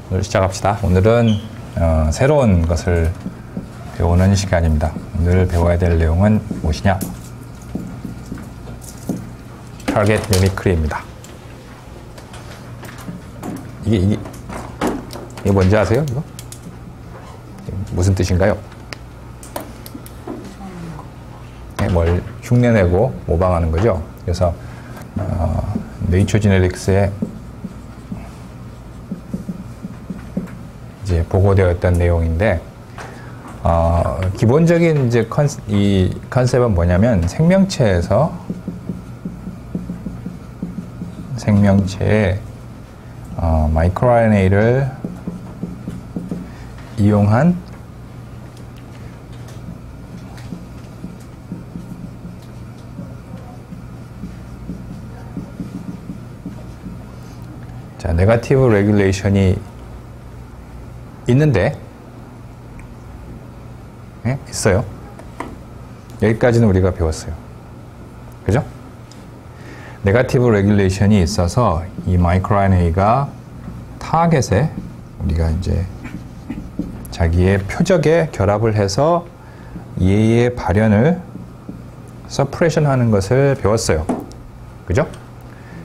오늘 시작합시다. 오늘은 새로운 것을 배우는 시간입니다. 오늘 배워야 될 내용은 무엇이냐? 타겟 미미크리입니다. 이게 뭔지 아세요? 이거? 무슨 뜻인가요? 네, 뭘 흉내내고 모방하는 거죠. 그래서 네이처 지네릭스에 이제 보고되었던 내용인데, 기본적인 이제 이 컨셉은 뭐냐면 생명체에 마이크로 RNA를 이용한 네거티브 레귤레이션이 있는데, 네? 있어요. 여기까지는 우리가 배웠어요. 그죠? 네거티브 레귤레이션이 있어서 이 마이크로 RNA가 타겟에 우리가 이제 자기의 표적에 결합을 해서 얘의 발현을 서프레션 하는 것을 배웠어요. 그죠?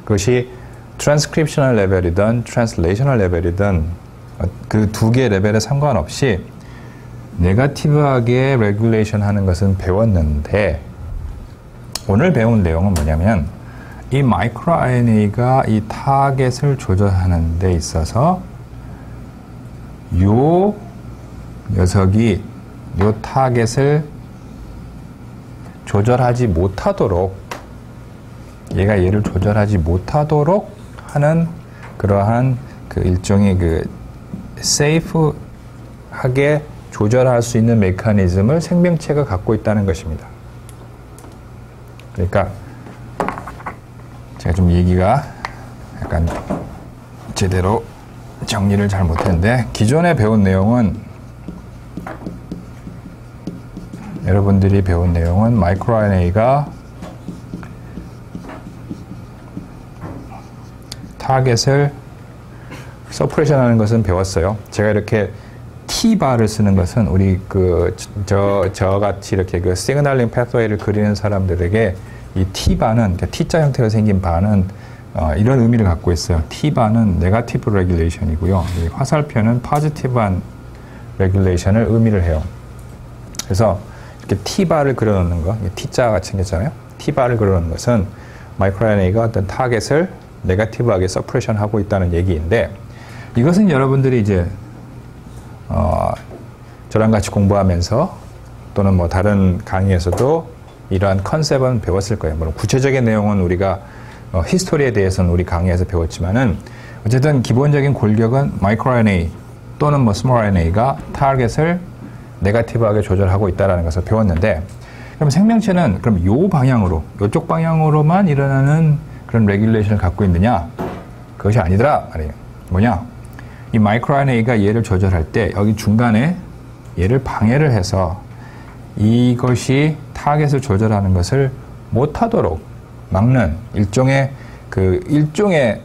그것이 트랜스크립셔널 레벨이든 트랜슬레이셔널 레벨이든 그 두 개의 레벨에 상관없이 네거티브하게 레귤레이션 하는 것은 배웠는데, 오늘 배운 내용은 뭐냐면 이 마이크로 RNA가 이 타겟을 조절하는 데 있어서 요 녀석이 요 타겟을 조절하지 못하도록, 얘가 얘를 조절하지 못하도록 하는 그러한 그 일종의 그 세이프하게 조절할 수 있는 메커니즘을 생명체가 갖고 있다는 것입니다. 그러니까 제가 좀 얘기가 약간 제대로 정리를 잘 못했는데, 기존에 배운 내용은, 여러분들이 배운 내용은 마이크로 RNA가 타겟을 서프레션 하는 것은 배웠어요. 제가 이렇게 T바를 쓰는 것은 우리 저같이 이렇게 그 시그널링 패스웨이를 그리는 사람들에게 이 T바는, T자 형태로 생긴 바는 이런 의미를 갖고 있어요. T바는 네거티브 레귤레이션이고요. 이 화살표는 포지티브한 레귤레이션을 의미를 해요. 그래서 이렇게 T바를 그려놓는 거, T자가 같이 생겼잖아요. T바를 그려놓는 것은 마이크로 RNA가 어떤 타겟을 네거티브하게 서프레션 하고 있다는 얘기인데, 이것은 여러분들이 이제 저랑 같이 공부하면서 또는 뭐 다른 강의에서도 이러한 컨셉은 배웠을 거예요. 물론 구체적인 내용은 우리가 히스토리에 대해서는 우리 강의에서 배웠지만은, 어쨌든 기본적인 골격은 마이크로 RNA 또는 뭐 스몰 RNA가 타겟을 네거티브하게 조절하고 있다는 것을 배웠는데, 그럼 생명체는 그럼 요 방향으로, 요쪽 방향으로만 일어나는 그런 레귤레이션을 갖고 있느냐? 그것이 아니더라 말이에요. 뭐냐? 이 마이크로 RNA가 얘를 조절할 때 여기 중간에 얘를 방해를 해서 이것이 타겟을 조절하는 것을 못하도록 막는 일종의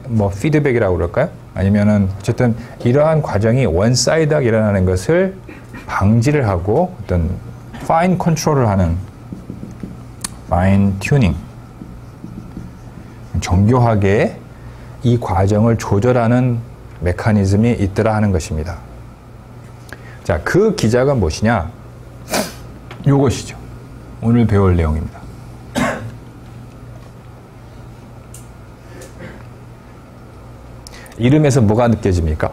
뭐 피드백이라고 그럴까요? 아니면은 어쨌든 이러한 과정이 원사이드하게 일어나는 것을 방지를 하고 어떤 파인 컨트롤을 하는, 파인 튜닝, 정교하게 이 과정을 조절하는 메커니즘이 있더라 하는 것입니다. 자, 그 기자가 무엇이냐? 요것이죠. 오늘 배울 내용입니다. 이름에서 뭐가 느껴집니까?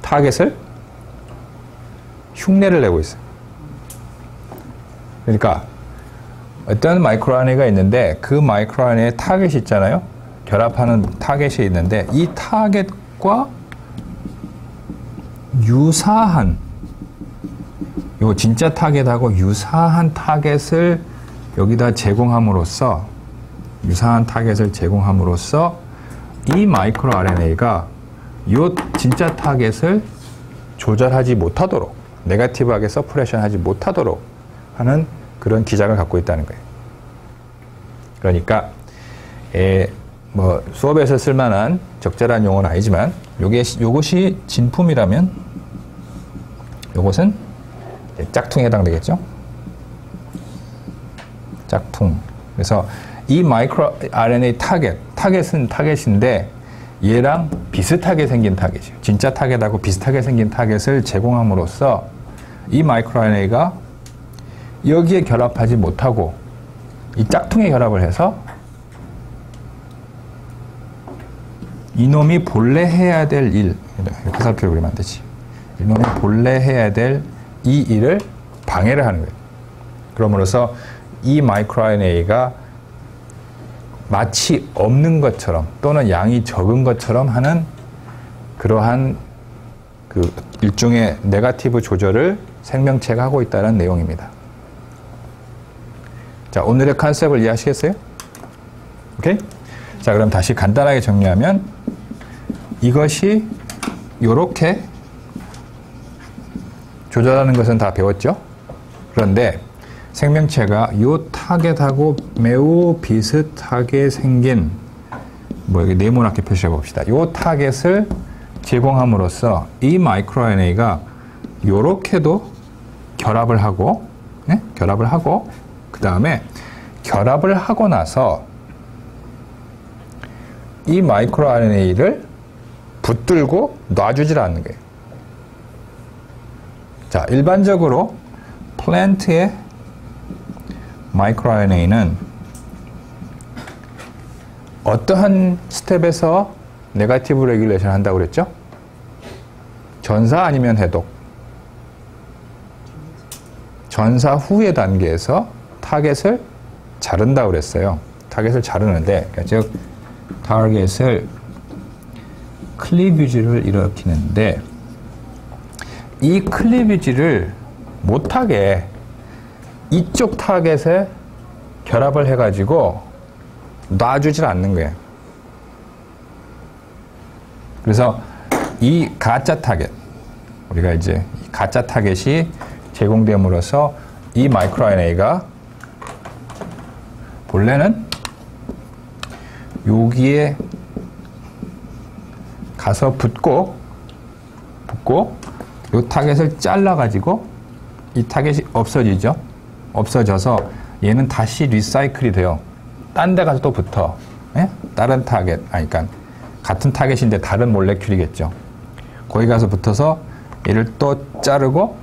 타겟을 흉내를 내고 있어요. 그러니까 어떤 마이크로 RNA가 있는데, 그 마이크로 RNA의 타겟이 있잖아요. 결합하는 타겟이 있는데, 이 타겟과 유사한, 요 진짜 타겟하고 유사한 타겟을 여기다 제공함으로써, 이 마이크로 RNA가 요 진짜 타겟을 조절하지 못하도록, 네거티브하게 서프레션 하지 못하도록 하는 그런 기작을 갖고 있다는 거예요. 그러니까 뭐 수업에서 쓸만한 적절한 용어는 아니지만 요것이 진품이라면 요것은 짝퉁에 해당되겠죠. 짝퉁. 그래서 이 마이크로 RNA 타겟은 타겟인데 얘랑 비슷하게 생긴 타겟이에요. 진짜 타겟하고 비슷하게 생긴 타겟을 제공함으로써 이 마이크로 RNA가 여기에 결합하지 못하고 이 짝퉁에 결합을 해서 이놈이 본래 해야 될 일, 이렇게 살펴 그리면 안 되지. 이놈이 본래 해야 될 이 일을 방해를 하는 거예요. 그러므로써 이 마이크로 RNA가 마치 없는 것처럼 또는 양이 적은 것처럼 하는 그러한 그 일종의 네거티브 조절을 생명체가 하고 있다는 내용입니다. 자, 오늘의 컨셉을 이해하시겠어요? 오케이? 자, 그럼 다시 간단하게 정리하면 이것이 요렇게 조절하는 것은 다 배웠죠? 그런데 생명체가 요 타겟하고 매우 비슷하게 생긴 뭐 여기 네모나게 표시해 봅시다. 요 타겟을 제공함으로써 이 마이크로 RNA가 요렇게도 결합을 하고 결합을 하고 그 다음에 결합을 하고 나서 이 마이크로 RNA를 붙들고 놔주질 않는 거예요. 자, 일반적으로 플랜트의 마이크로 RNA는 어떠한 스텝에서 네거티브 레귤레이션 한다고 그랬죠? 전사 아니면 해독. 전사 후의 단계에서 타겟을 자른다고 그랬어요. 타겟을 자르는데, 그러니까 즉 타겟을 클리비지를 일으키는데 이 클리비지를 못하게 이쪽 타겟에 결합을 해가지고 놔주질 않는 거예요. 그래서 이 가짜 타겟, 우리가 이제 가짜 타겟이 제공됨으로써 이 마이크로 RNA가 본래는 여기에 가서 붙고 이 타겟을 잘라가지고 이 타겟이 없어지죠. 없어져서 얘는 다시 리사이클이 돼요. 딴 데 가서 또 붙어. 예? 다른 타겟, 그러니까 같은 타겟인데 다른 몰레큘이겠죠. 거기 가서 붙어서 얘를 또 자르고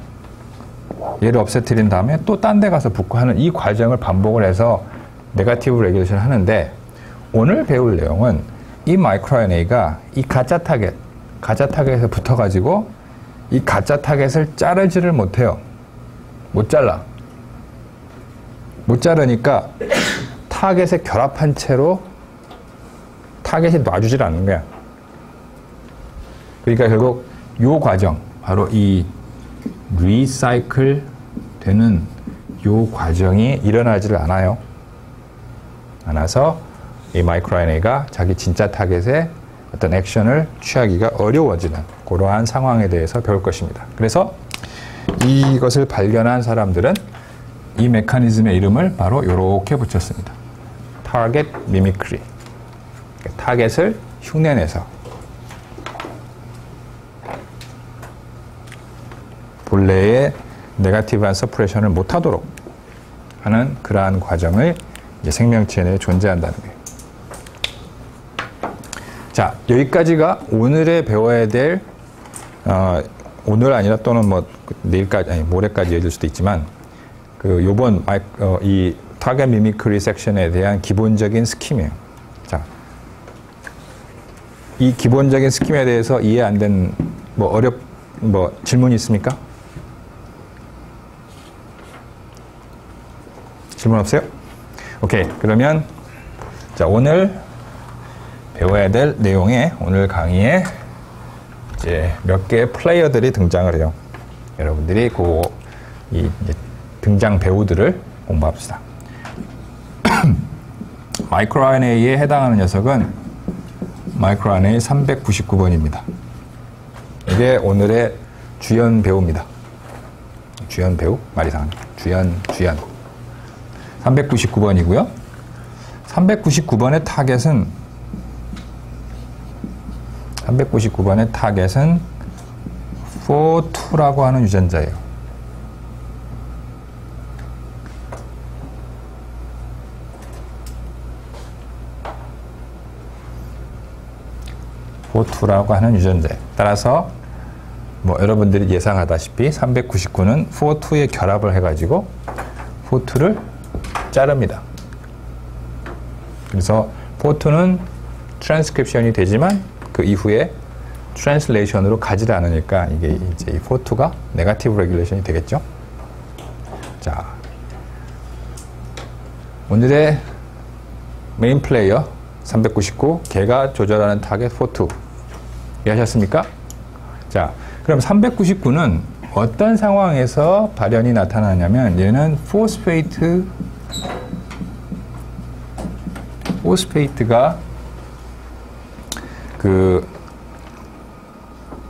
얘를 없애뜨린 다음에 또 딴 데 가서 붙고 하는 이 과정을 반복을 해서 네거티브 레귤레이션을 하는데 오늘 배울 내용은 이 마이크로 RNA가 이 가짜 타겟에 붙어가지고 이 가짜 타겟을 자르지를 못해요. 못 잘라. 못 자르니까 타겟에 결합한 채로 타겟이 놔주질 않는 거야. 그러니까 결국 요 과정, 바로 이 리사이클 되는 요 과정이 일어나지를 않아요. 않아서 이 마이크로 RNA가 자기 진짜 타겟에 어떤 액션을 취하기가 어려워지는 그러한 상황에 대해서 배울 것입니다. 그래서 이것을 발견한 사람들은 이 메커니즘의 이름을 바로 이렇게 붙였습니다. 타겟 미미크리. 타겟을 흉내내서 본래의 네거티브한 서프레션을 못하도록 하는 그러한 과정을 이제 생명체 내에 존재한다는 거예요. 자, 여기까지가 오늘의 배워야 될 오늘 아니라 또는 뭐 내일까지 아니 모레까지 이어질 수도 있지만 그 요번 이 타겟 미미크리 섹션에 대한 기본적인 스킴이에요. 자, 이 기본적인 스킴에 대해서 이해 안 된 뭐 질문이 있습니까? 질문 없어요? 오케이. 그러면 자, 오늘 배워야 될 내용에 오늘 강의에 이제 몇 개의 플레이어들이 등장을 해요. 여러분들이 이 등장 배우들을 공부합시다. 마이크로 RNA에 해당하는 녀석은 마이크로 RNA 399번입니다. 이게 오늘의 주연 배우입니다. 주연 배우? 말이 이상하네. 주연. 399번이고요. 399번의 타겟은 399번의 타겟은 4,2라고 하는 유전자예요. (4,2)라고 하는 유전자에 따라서 뭐 여러분들이 예상하다시피 399는 (4,2)의 결합을 해가지고 (4,2)를 자릅니다. 그래서 (4,2)는 트랜스크립션이 되지만 그 이후에 트랜슬레이션으로 가지 않으니까 이게 이제 이 (4,2)가 네거티브 레귤레이션이 되겠죠. 자, 오늘의 메인 플레이어 399, 걔가 조절하는 타겟 (4,2) 이해하셨습니까? 자, 그럼 399는 어떤 상황에서 발현이 나타나냐면 얘는 포스페이트가 그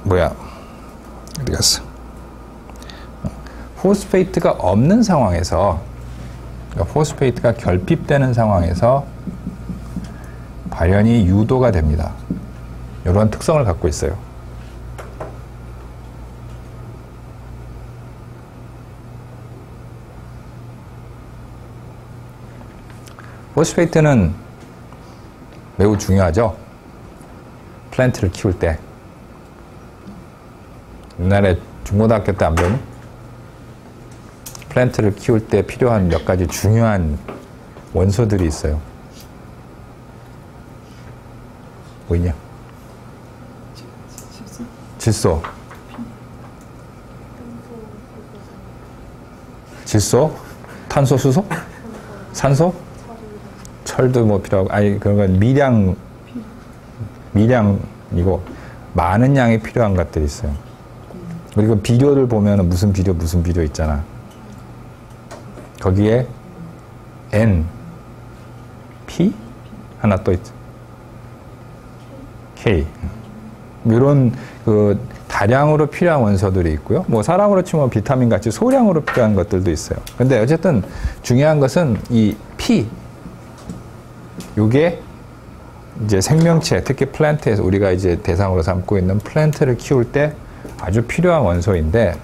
뭐야 어디 갔어? 포스페이트가 없는 상황에서, 그러니까 포스페이트가 결핍되는 상황에서 발현이 유도가 됩니다. 이런 특성을 갖고 있어요. 포스페이트는 매우 중요하죠. 플랜트를 키울 때. 옛날에 중고등학교 때 안 배우니? 플랜트를 키울 때 필요한 몇 가지 중요한 원소들이 있어요. 뭐있냐? 질소. 질소? 탄소, 수소? 산소? 철도 뭐 필요하고, 아니, 그런 건 미량이고, 많은 양이 필요한 것들이 있어요. 그리고 비료를 보면 무슨 비료 있잖아. 거기에 N, P? 하나 또 있죠. K. 이런 그 다량으로 필요한 원소들이 있고요. 뭐 사람으로 치면 비타민 같이 소량으로 필요한 것들도 있어요. 근데 어쨌든 중요한 것은 이 P. 요게 이제 생명체, 특히 플랜트에서 우리가 이제 대상으로 삼고 있는 플랜트를 키울 때 아주 필요한 원소인데,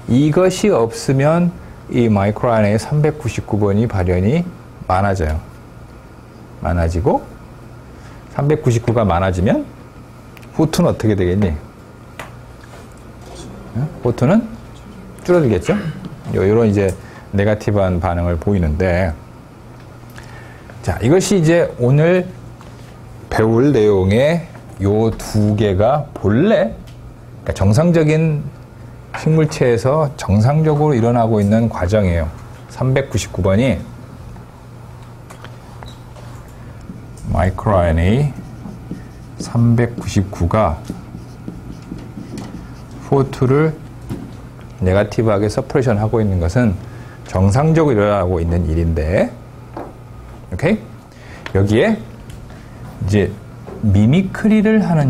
이것이 없으면 이 마이크로 RNA 399번이 발현이 많아지고 399가 많아지면 (4,2)는 어떻게 되겠니? (4,2)는 줄어들겠죠? 이런 이제 네거티브한 반응을 보이는데, 자, 이것이 이제 오늘 배울 내용의 요 두 개가 본래, 그러니까 정상적인 식물체에서 정상적으로 일어나고 있는 과정이에요. 399번이 마이크로 RNA 399가 (4,2)를 네거티브하게 서퍼레이션 하고 있는 것은 정상적으로 일어나고 있는 일인데, 오케이? 여기에 이제 미미크리를 하는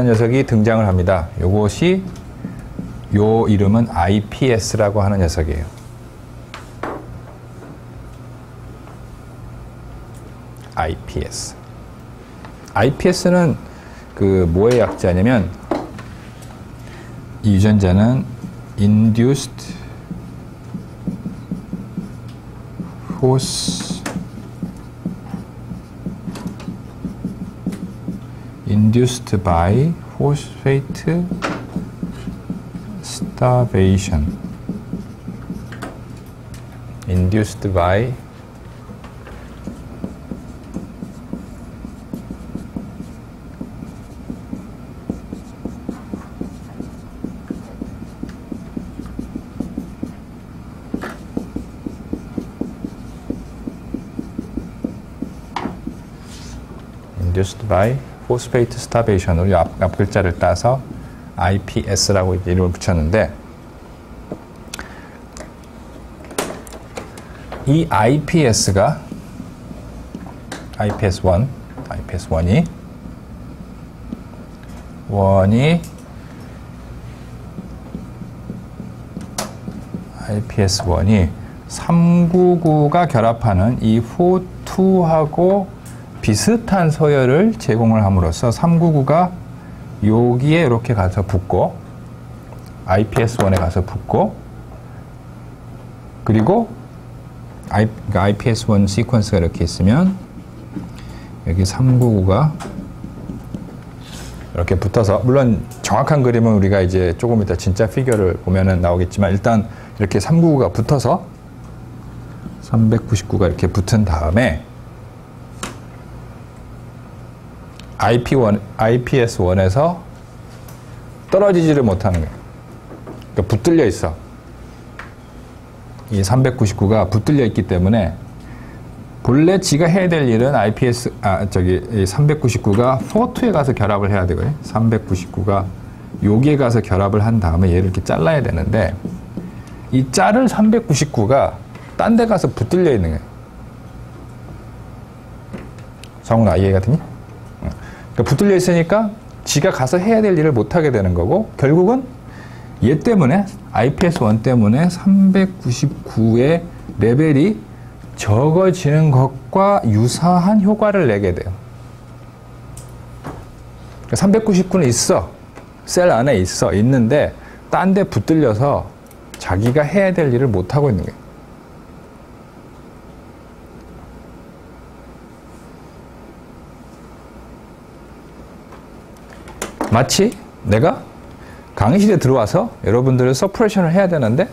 녀석이 등장을 합니다. 요것이, 요 이름은 IPS라고 하는 녀석이에요. IPS는 그 뭐의 약자냐면, 이 유전자는 Induced by phosphate starvation. Induced by phosphate starvation으로 앞 글자를 따서 IPS라고 이름을 붙였는데, 이 IPS1이 IPS1이 399가 결합하는 이 (4,2)하고 비슷한 서열을 제공을 함으로써 399가 여기에 이렇게 가서 붙고 IPS1에 가서 붙고 그리고 그러니까 IPS1 시퀀스가 이렇게 있으면 여기 399가 이렇게 붙어서 물론 정확한 그림은 우리가 이제 조금 이따 진짜 피규어를 보면은 나오겠지만 일단 이렇게 399가 붙어서 399가 이렇게 붙은 다음에 IPS1에서 떨어지지를 못하는 거예요. 그러니까 붙들려 있어. 이 399가 붙들려 있기 때문에 본래 지가 해야 될 일은 이 399가 4-2에 가서 결합을 해야 되고요. 399가 여기에 가서 결합을 한 다음에 얘를 이렇게 잘라야 되는데 이 자를 399가 딴 데 가서 붙들려 있는 거예요. 성훈아 이해가 되니? 그러니까 붙들려 있으니까 지가 가서 해야 될 일을 못 하게 되는 거고 결국은 얘 때문에 IPS1 때문에 399의 레벨이 적어지는 것과 유사한 효과를 내게 돼요. 399는 있어. 셀 안에 있는데 딴 데 붙들려서 자기가 해야 될 일을 못 하고 있는 거예요. 마치 내가 강의실에 들어와서 여러분들을 서프레션을 해야 되는데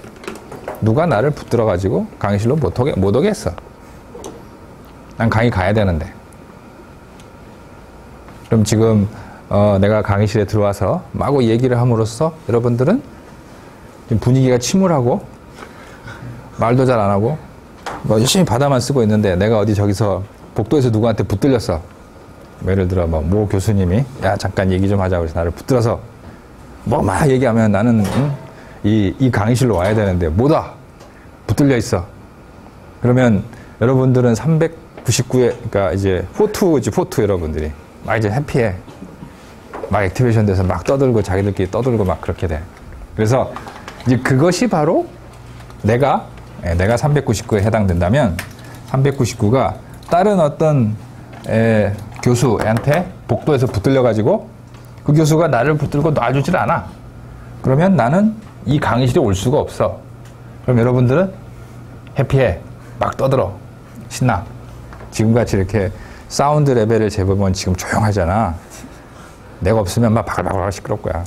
누가 나를 붙들어 가지고 강의실로 못 오게 했어. 난 강의 가야 되는데. 그럼 지금 내가 강의실에 들어와서 마구 얘기를 함으로써 여러분들은 지금 분위기가 침울하고 말도 잘 안 하고 뭐 열심히 바다만 쓰고 있는데 내가 어디 저기서 복도에서 누구한테 붙들렸어. 예를 들어 모 교수님이 야 잠깐 얘기 좀 하자고 해서 나를 붙들어서 뭐 막 얘기하면 나는 이 강의실로 와야 되는데 못 와. 붙들려 있어. 그러면 여러분들은 399에 그러니까 이제 포투지 포투 여러분들이 막 이제 해피해. 막 액티베이션 돼서 막 떠들고 자기들끼리 떠들고 막 그렇게 돼. 그래서 이제 그것이 바로 내가 399에 해당된다면 399가 다른 어떤 교수한테 복도에서 붙들려 가지고 그 교수가 나를 붙들고 놔주질 않아. 그러면 나는 이 강의실에 올 수가 없어. 그럼 여러분들은 해피해. 막 떠들어. 신나. 지금같이 이렇게 사운드 레벨을 재보면 지금 조용하잖아. 내가 없으면 막 바글바글 시끄러울 거야.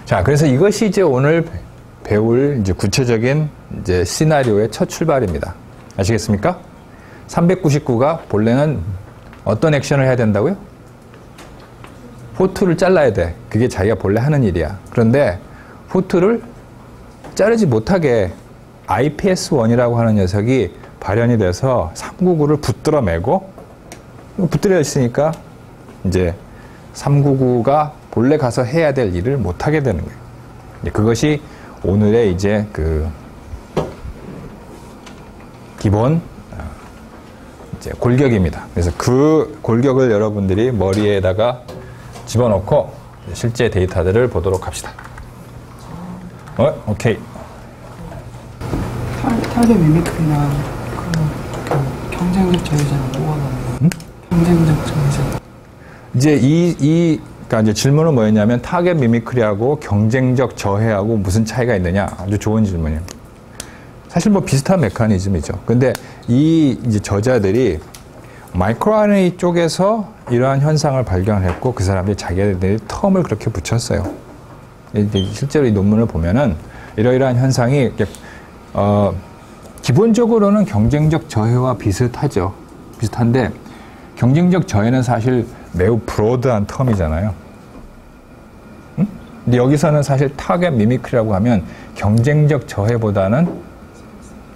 자, 그래서 이것이 이제 오늘 배울 이제 구체적인 이제 시나리오의 첫 출발입니다. 아시겠습니까? 399가 본래는 어떤 액션을 해야 된다고요? 포트를 잘라야 돼. 그게 자기가 본래 하는 일이야. 그런데 포트를 자르지 못하게 IPS1이라고 하는 녀석이 발현이 돼서 399를 붙들어 매고 붙들려 있으니까 이제 399가 본래 가서 해야 될 일을 못 하게 되는 거예요. 그것이 오늘의 이제 그 기본 이제 골격입니다. 그래서 그 골격을 여러분들이 머리에다가 집어넣고 실제 데이터들을 보도록 합시다. 오케이. 타겟 미미크리나 그 경쟁적 저해자는 뭐가 나와요? 경쟁적 저해자. 이제 그러니까 이제 질문은 뭐였냐면 타겟 미미크리하고 경쟁적 저해하고 무슨 차이가 있느냐? 아주 좋은 질문이에요. 사실 뭐 비슷한 메커니즘이죠. 근데 이 이제 저자들이 마이크로 RNA 쪽에서 이러한 현상을 발견했고 그 사람들이 자기들의 텀을 그렇게 붙였어요. 실제로 이 논문을 보면은 이러이러한 현상이 이렇게 기본적으로는 경쟁적 저해와 비슷하죠. 비슷한데 경쟁적 저해는 사실 매우 브로드한 텀이잖아요. 응? 근데 여기서는 사실 타겟 미미크리라고 하면 경쟁적 저해보다는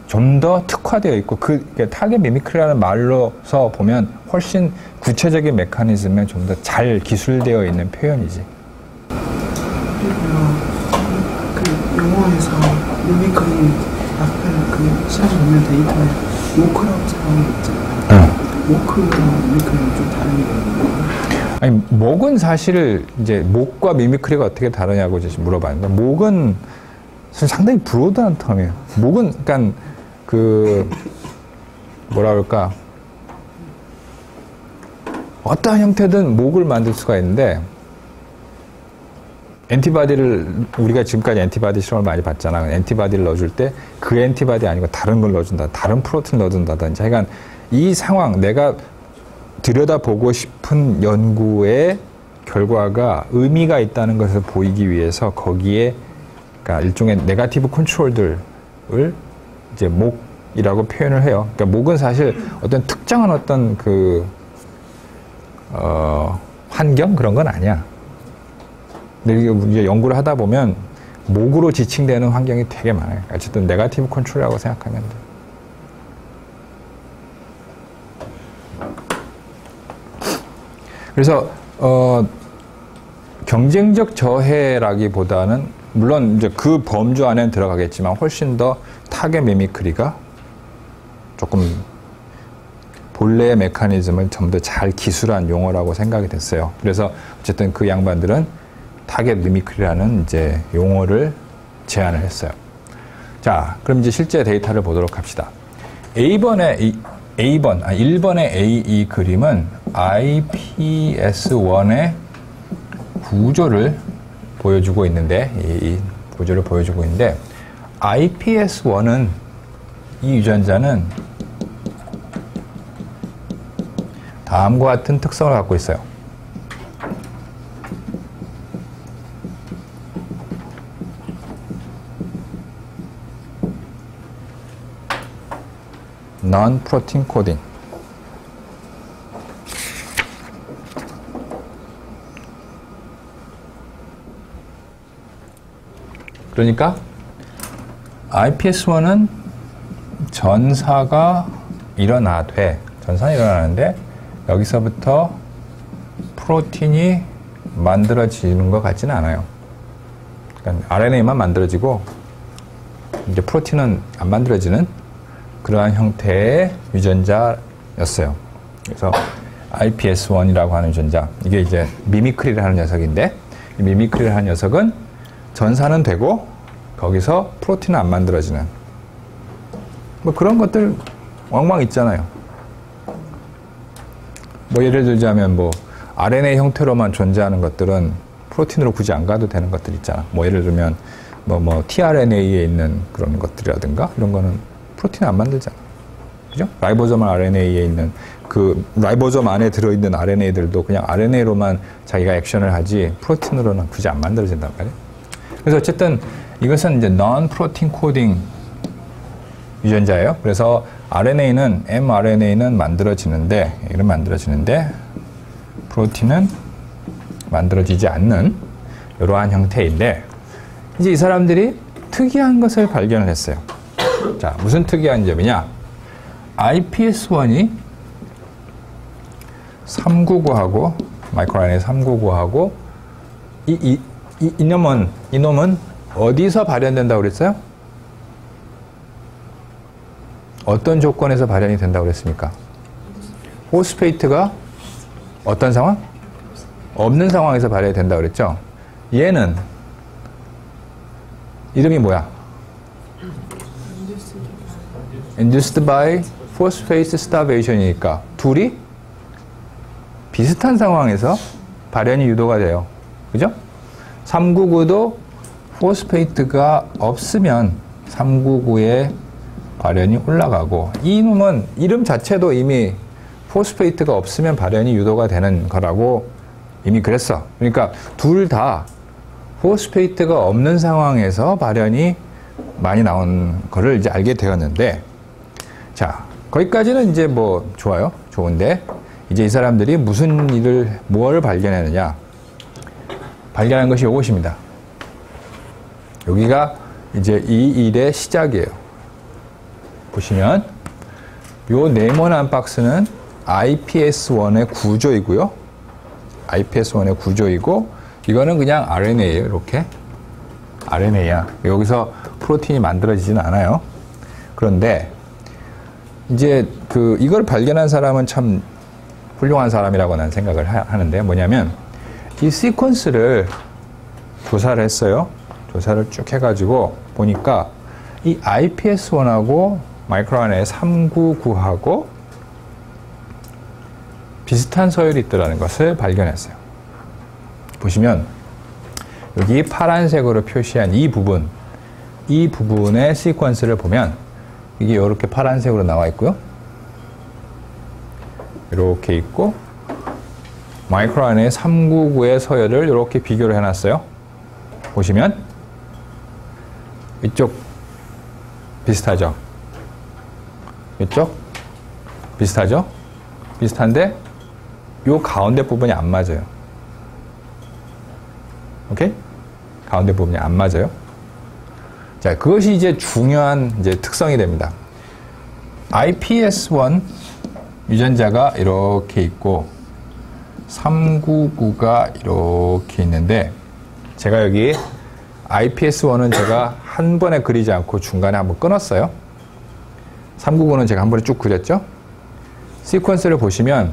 좀 더 특화되어 있고 그 타겟 미미크리라는 말로서 보면 훨씬 구체적인 메커니즘에 좀 더 잘 기술되어 있는 표현이지. 그리고요, 그 영어에서 미미크리 앞에 그 시험에 보면 데이터에 모크라고 들어간 게 있잖아요. 모크랑 미미크리는 좀 다른 게 있나요? 아니, 목은 사실 이제 목과 미미크리가 어떻게 다르냐고 이제 물어봤는데 목은 사실 상당히 브로드한 텀이에요. 목은 그러니까 그 뭐라 그럴까 어떠한 형태든 목을 만들 수가 있는데 엔티바디를 우리가 지금까지 엔티바디 실험을 많이 봤잖아. 엔티바디를 넣어줄 때 그 엔티바디 아니고 다른 걸 넣어준다. 다른 프로틴을 넣어준다든지 하여간 이 상황 내가 들여다보고 싶은 연구의 결과가 의미가 있다는 것을 보이기 위해서 거기에 그러니까 일종의 네거티브 컨트롤들을 이제 목이라고 표현을 해요. 그러니까 목은 사실 어떤 특정한 어떤 환경 그런 건 아니야. 근데 이제 연구를 하다 보면 목으로 지칭되는 환경이 되게 많아요. 어쨌든 네거티브 컨트롤이라고 생각하면 돼. 그래서 경쟁적 저해라기보다는 물론 이제 그 범주 안에는 들어가겠지만 훨씬 더 타겟 미미크리가 조금 본래의 메커니즘을 좀 더 잘 기술한 용어라고 생각이 됐어요. 그래서 어쨌든 그 양반들은 타겟 미미크리라는 이제 용어를 제안을 했어요. 자, 그럼 이제 실제 데이터를 보도록 합시다. 1번의 A 이 그림은 IPS1의 구조를 보여주고 있는데, 이 구조를 보여주고 있는데, IPS1은 이 유전자는 다음과 같은 특성을 갖고 있어요. non-protein coding. 그러니까 IPS1은 전사가 일어나는데 여기서부터 프로틴이 만들어지는 것 같지는 않아요. 그러니까 RNA만 만들어지고 이제 프로틴은 안 만들어지는 그러한 형태의 유전자였어요. 그래서 IPS1이라고 하는 유전자, 이게 이제 미미크리를 하는 녀석인데, 이 미미크리를 하는 녀석은 전사는 되고 거기서 프로틴은 안 만들어지는 뭐 그런 것들 왕왕 있잖아요. 뭐 예를 들자면 뭐 RNA 형태로만 존재하는 것들은 프로틴으로 굳이 안 가도 되는 것들 있잖아. 뭐 예를 들면 뭐 tRNA에 있는 그런 것들이라든가 이런 거는 프로틴 안 만들잖아. 그죠? 라이보솜 RNA에 있는 그 라이보솜 안에 들어있는 RNA들도 그냥 RNA로만 자기가 액션을 하지 프로틴으로는 굳이 안 만들어진단 말이에요. 그래서 어쨌든 이것은 이제 non-protein coding 유전자예요. 그래서 RNA는, mRNA는 만들어지는데, 이런 만들어지는데, 프로틴은 만들어지지 않는 이러한 형태인데, 이제 이 사람들이 특이한 것을 발견을 했어요. 자, 무슨 특이한 점이냐? IPS1이 399하고, 마이크로RNA 399하고, 이놈은 어디서 발현된다고 그랬어요? 어떤 조건에서 발현이 된다고 그랬습니까? 포스페이트가 어떤 상황? 없는 상황에서 발현이 된다고 그랬죠? 얘는 이름이 뭐야? Induced by phosphate starvation이니까 둘이 비슷한 상황에서 발현이 유도가 돼요. 그죠? 399도 포스페이트가 없으면 399의 발현이 올라가고, 이 놈은 이름 자체도 이미 포스페이트가 없으면 발현이 유도가 되는 거라고 이미 그랬어. 그러니까 둘 다 포스페이트가 없는 상황에서 발현이 많이 나온 거를 이제 알게 되었는데, 자, 거기까지는 이제 뭐 좋아요. 좋은데, 이제 이 사람들이 뭘 발견했느냐. 발견한 것이 이것입니다. 여기가 이제 이 일의 시작이에요. 보시면 요 네모난 박스는 IPS1의 구조이고요. IPS1의 구조이고, 이거는 그냥 RNA예요. 이렇게 RNA야. 여기서 프로틴이 만들어지진 않아요. 그런데 이제 이걸 발견한 사람은 참 훌륭한 사람이라고 난 생각을 하는데, 뭐냐면 이 시퀀스를 조사를 했어요. 조사를 쭉 해가지고 보니까 이 IPS1하고 마이크로RNA 399하고 비슷한 서열이 있다는 것을 발견했어요. 보시면 여기 파란색으로 표시한 이 부분의 시퀀스를 보면 이게 이렇게 파란색으로 나와 있고요. 이렇게 있고 마이크로RNA 399의 서열을 이렇게 비교를 해놨어요. 보시면 이쪽 비슷하죠? 이쪽 비슷하죠? 비슷한데 요 가운데 부분이 안 맞아요. 오케이? 가운데 부분이 안 맞아요. 자, 그것이 이제 중요한 이제 특성이 됩니다. iPS1 유전자가 이렇게 있고 399가 이렇게 있는데 제가 여기 iPS1은 제가 한 번에 그리지 않고 중간에 한번 끊었어요. 399는 제가 한 번에 쭉 그렸죠. 시퀀스를 보시면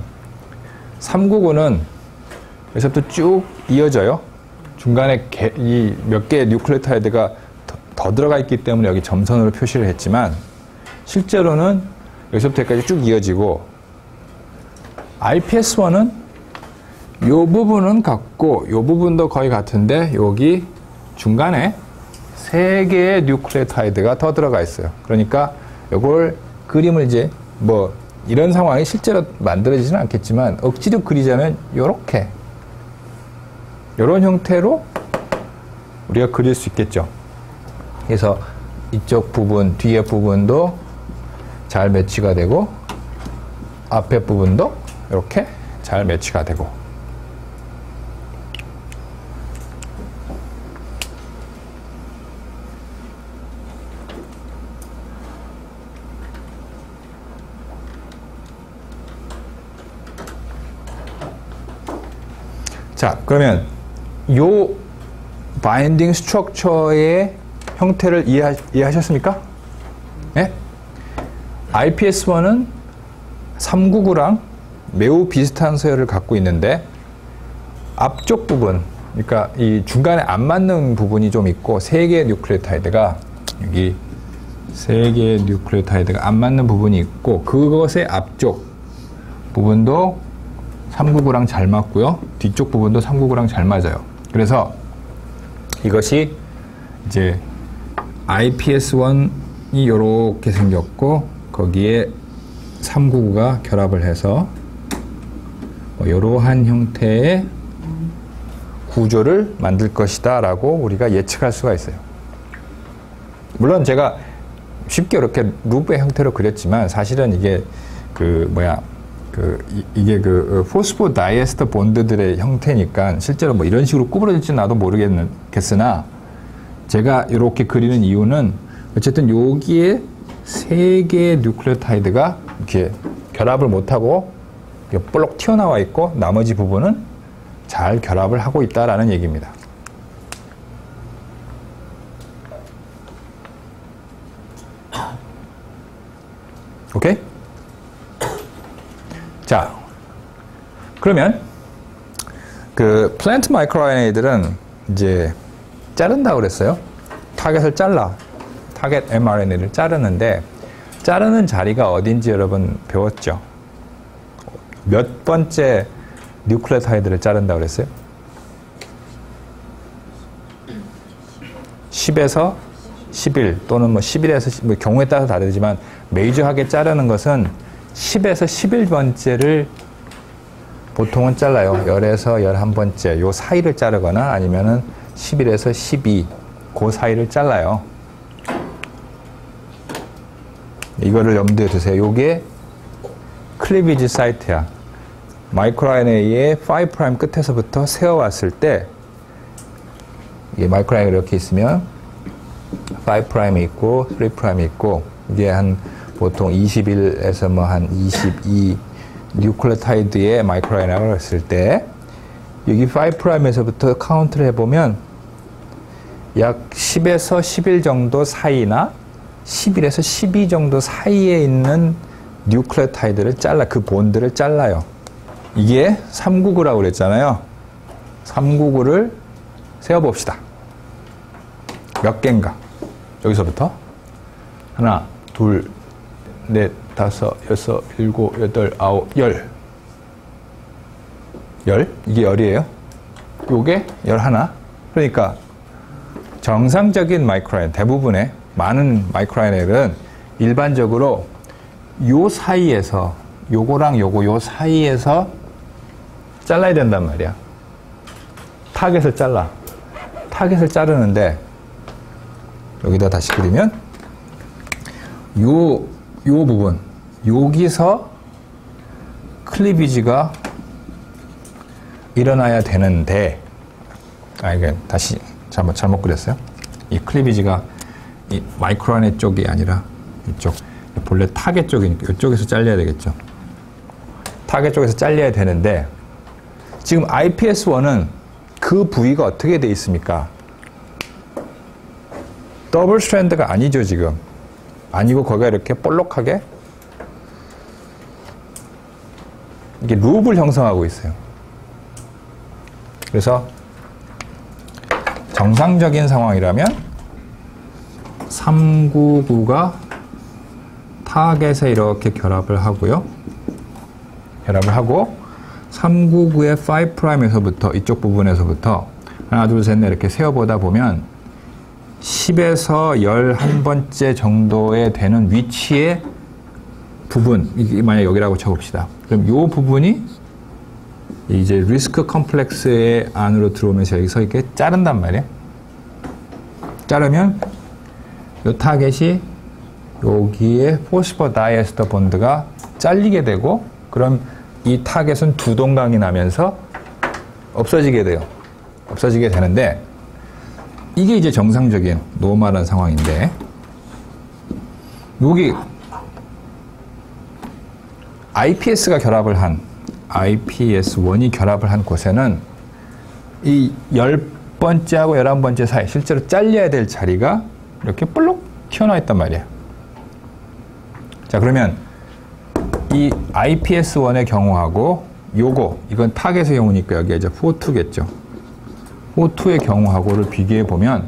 399는 여기서부터 쭉 이어져요. 중간에 이 몇 개의 뉴클레오타이드가 더 들어가 있기 때문에 여기 점선으로 표시를 했지만 실제로는 여기서부터 여기까지 쭉 이어지고 iPS1은 이 부분은 같고 이 부분도 거의 같은데 여기 중간에 3개의 뉴클레오타이드가 더 들어가 있어요. 그러니까 이걸 그림을 이제 뭐 이런 상황이 실제로 만들어지지는 않겠지만 억지로 그리자면 요렇게 이런 형태로 우리가 그릴 수 있겠죠. 그래서 이쪽 부분, 뒤에 부분도 잘 매치가 되고 앞에 부분도 이렇게 잘 매치가 되고 자, 그러면 요 바인딩 스트럭처의 형태를 이해하셨습니까? 네? iPS1은 399랑 매우 비슷한 서열을 갖고 있는데 앞쪽 부분, 그러니까 이 중간에 안 맞는 부분이 좀 있고 3개의 뉴클레오타이드가 여기 3개의 뉴클레오타이드가 안 맞는 부분이 있고 그것의 앞쪽 부분도 399랑 잘 맞고요. 뒤쪽 부분도 399랑 잘 맞아요. 그래서 이것이 이제 iPS1이 이렇게 생겼고 거기에 399가 결합을 해서 이러한 형태의 구조를 만들 것이다 라고 우리가 예측할 수가 있어요. 물론 제가 쉽게 이렇게 루프의 형태로 그렸지만 사실은 이게 이게 포스포 다이에스터 본드들의 형태니까 실제로 뭐 이런 식으로 구부러질지 나도 모르겠으나 제가 이렇게 그리는 이유는 어쨌든 여기에 3개의 뉴클레오타이드가 이렇게 결합을 못하고 볼록 튀어나와 있고 나머지 부분은 잘 결합을 하고 있다라는 얘기입니다. 오케이? 자, 그러면 그 플랜트 마이크로RNA들은 이제 자른다고 그랬어요. 타겟을 잘라. 타겟 mRNA를 자르는데 자르는 자리가 어딘지 여러분 배웠죠? 몇 번째 뉴클레오타이드를 자른다고 그랬어요? 10에서 11 또는 뭐 11에서 뭐 경우에 따라서 다르지만 메이저하게 자르는 것은 10에서 11번째를 보통은 잘라요. 10에서 11번째 요 사이를 자르거나 아니면은 11에서 12 그 사이를 잘라요. 이거를 염두에 두세요. 요게 클리비지 사이트야. 마이크로RNA의 5' 끝에서부터 세워왔을 때 이게 마이크로RNA가 이렇게 있으면 5'이 있고 3'이 있고 이게 한 보통 21에서 뭐 한 22 뉴클레오타이드의 마이크로RNA가 있을 때 여기 5'에서부터 카운트를 해보면 약 10에서 11 정도 사이나 11에서 12 정도 사이에 있는 뉴클레오타이드를 잘라, 그 본드를 잘라요. 이게 399라고 그랬잖아요. 399를 세어봅시다. 몇 개인가? 여기서부터 하나, 둘, 넷, 다섯, 여섯, 일곱, 여덟, 아홉, 열. 이게 열이에요. 요게 열 하나. 그러니까 정상적인 마이크로RNA, 대부분의 많은 마이크로RNA는 일반적으로 요 사이에서, 요거랑 요거 요 사이에서 잘라야 된단 말이야. 타겟을 잘라. 타겟을 자르는데, 여기다 다시 그리면, 요 부분, 여기서 클리비지가 일어나야 되는데, 이게 다시 잘못 그렸어요. 이 클리비지가 이 마이크로RNA 쪽이 아니라 이쪽, 본래 타겟 쪽이니까 이쪽에서 잘려야 되겠죠. 타겟 쪽에서 잘려야 되는데, 지금 iPS1은 그 부위가 어떻게 돼 있습니까? 더블 스트랜드가 아니죠, 지금. 아니고 거기가 이렇게 볼록하게 이게 루프를 형성하고 있어요. 그래서 정상적인 상황이라면 399가 타겟에 이렇게 결합을 하고요. 결합을 하고 399의 5'에서부터 이쪽 부분에서부터 하나 둘 셋 넷 이렇게 세어보다 보면 10에서 11번째 정도에 되는 위치의 부분, 이게 만약 여기라고 쳐봅시다. 그럼 이 부분이 이제 리스크 컴플렉스의 안으로 들어오면서 여기서 이렇게 자른단 말이에요. 자르면 이 타겟이 여기에 포스퍼 다이에스터 본드가 잘리게 되고, 그럼 이 타겟은 두 동강이 나면서 없어지게 돼요. 없어지게 되는데, 이게 이제 정상적인 노멀한 상황인데, 여기 IPS가 결합을 한, IPS1이 결합을 한 곳에는 이 10번째하고 11번째 사이, 실제로 잘려야 될 자리가 이렇게 볼록 튀어나와 있단 말이에요. 자, 그러면 이 IPS1의 경우하고 이건 타겟의 경우니까 여기 이제 4.2겠죠. 4.2의 경우하고를 비교해 보면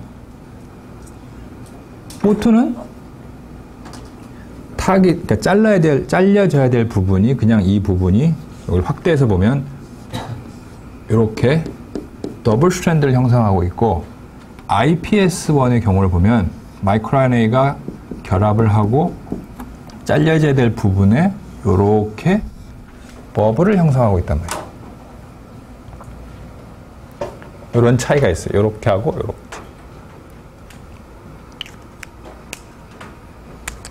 4.2는 그러니까 잘려져야 될 부분이 그냥 이 부분이, 이걸 확대해서 보면 이렇게 더블 스트랜드를 형성하고 있고, IPS1의 경우를 보면 마이크로RNA가 결합을 하고 잘려져야 될 부분에 이렇게 버블을 형성하고 있단 말이에요. 이런 차이가 있어요. 이렇게 하고 이렇게.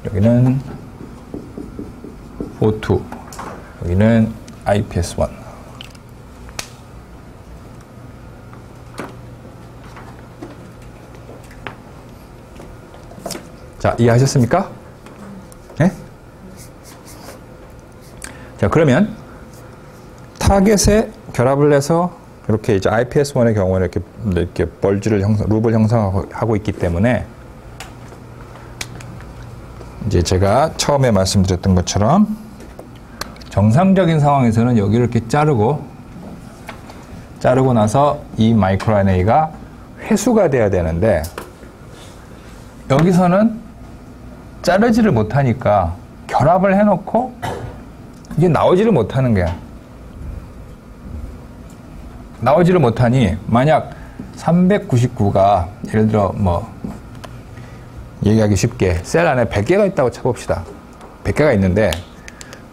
여기는 4.2, 여기는 IPS1. 자, 이해하셨습니까? 네? 자, 그러면 타겟에 결합을 해서 이렇게 이제 IPS1의 경우는 이렇게 루프를 형성하고 있기 때문에, 이제 제가 처음에 말씀드렸던 것처럼 정상적인 상황에서는 여기를 이렇게 자르고 나서 이 마이크로RNA가 회수가 돼야 되는데, 여기서는 자르지를 못하니까 결합을 해놓고 이게 나오지를 못하는 거야. 나오지를 못하니, 만약 399가 예를 들어 얘기하기 쉽게 셀 안에 100개가 있다고 쳐봅시다. 100개가 있는데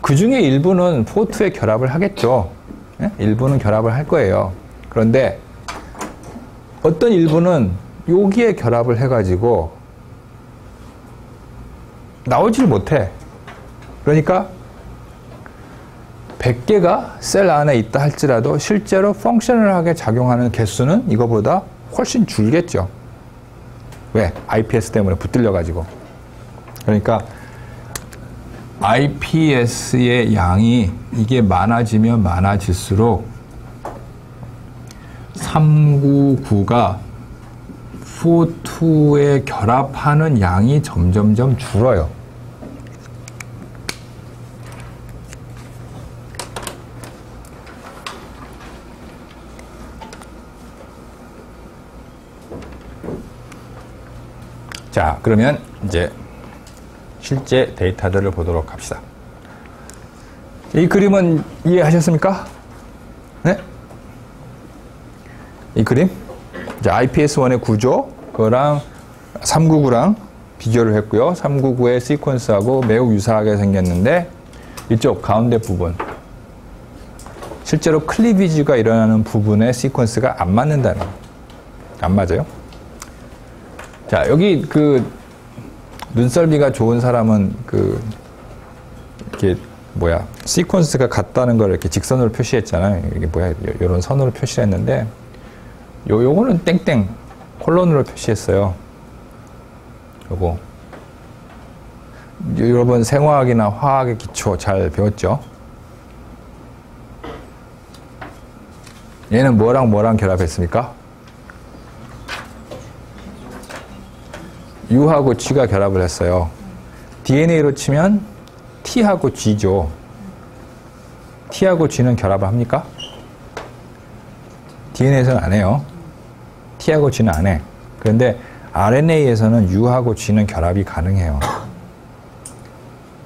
그 중에 일부는 4.2에 결합을 하겠죠. 예? 일부는 결합을 할 거예요. 그런데 어떤 일부는 여기에 결합을 해가지고 나오지를 못해. 그러니까 100개가 셀 안에 있다 할지라도 실제로 펑셔널하게 작용하는 개수는 이거보다 훨씬 줄겠죠. 왜? IPS 때문에 붙들려가지고. 그러니까 IPS의 양이 이게 많아지면 많아질수록 399가 4.2에 결합하는 양이 점점점 줄어요. 자, 그러면 이제 실제 데이터들을 보도록 합시다. 이 그림은 이해하셨습니까? 네? 이 그림, 이제 iPS1의 구조, 그거랑 399랑 비교를 했고요. 399의 시퀀스하고 매우 유사하게 생겼는데 이쪽 가운데 부분, 실제로 클리비지가 일어나는 부분의 시퀀스가 안 맞는다는 거예요. 안 맞아요. 자, 여기 그 눈썰미가 좋은 사람은 그 이렇게 뭐야 시퀀스가 같다는 걸 이렇게 직선으로 표시했잖아요. 이게 뭐야 이런 선으로 표시를 했는데 요거는 땡땡 콜론으로 표시했어요. 요거 여러분 생화학이나 화학의 기초 잘 배웠죠? 얘는 뭐랑 결합했습니까? U하고 G가 결합을 했어요. DNA로 치면 T하고 G죠. T하고 G는 결합을 합니까? DNA에서는 안 해요. T하고 G는 안 해. 그런데 RNA에서는 U하고 G는 결합이 가능해요.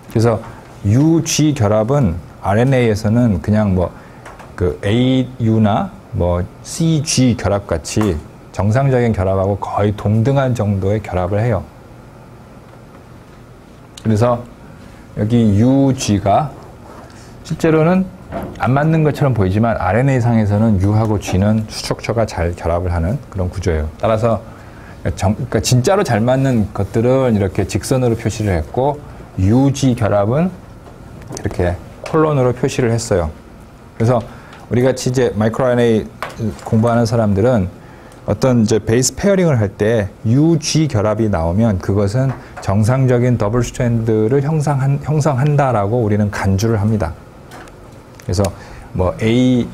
그래서 U-G 결합은 RNA에서는 그냥 뭐 그 AU나 뭐 CG 결합 같이 정상적인 결합하고 거의 동등한 정도의 결합을 해요. 그래서 여기 UG가 실제로는 안 맞는 것처럼 보이지만 RNA상에서는 U하고 G는 수척처가 잘 결합을 하는 그런 구조예요. 따라서 그러니까 진짜로 잘 맞는 것들은 이렇게 직선으로 표시를 했고 UG 결합은 이렇게 콜론으로 표시를 했어요. 그래서 우리 같이 이제 마이크로 RNA 공부하는 사람들은 어떤 이제 베이스 페어링을 할 때 UG 결합이 나오면 그것은 정상적인 더블 스트랜드를 형성한다라고 우리는 간주를 합니다. 그래서 뭐 AU나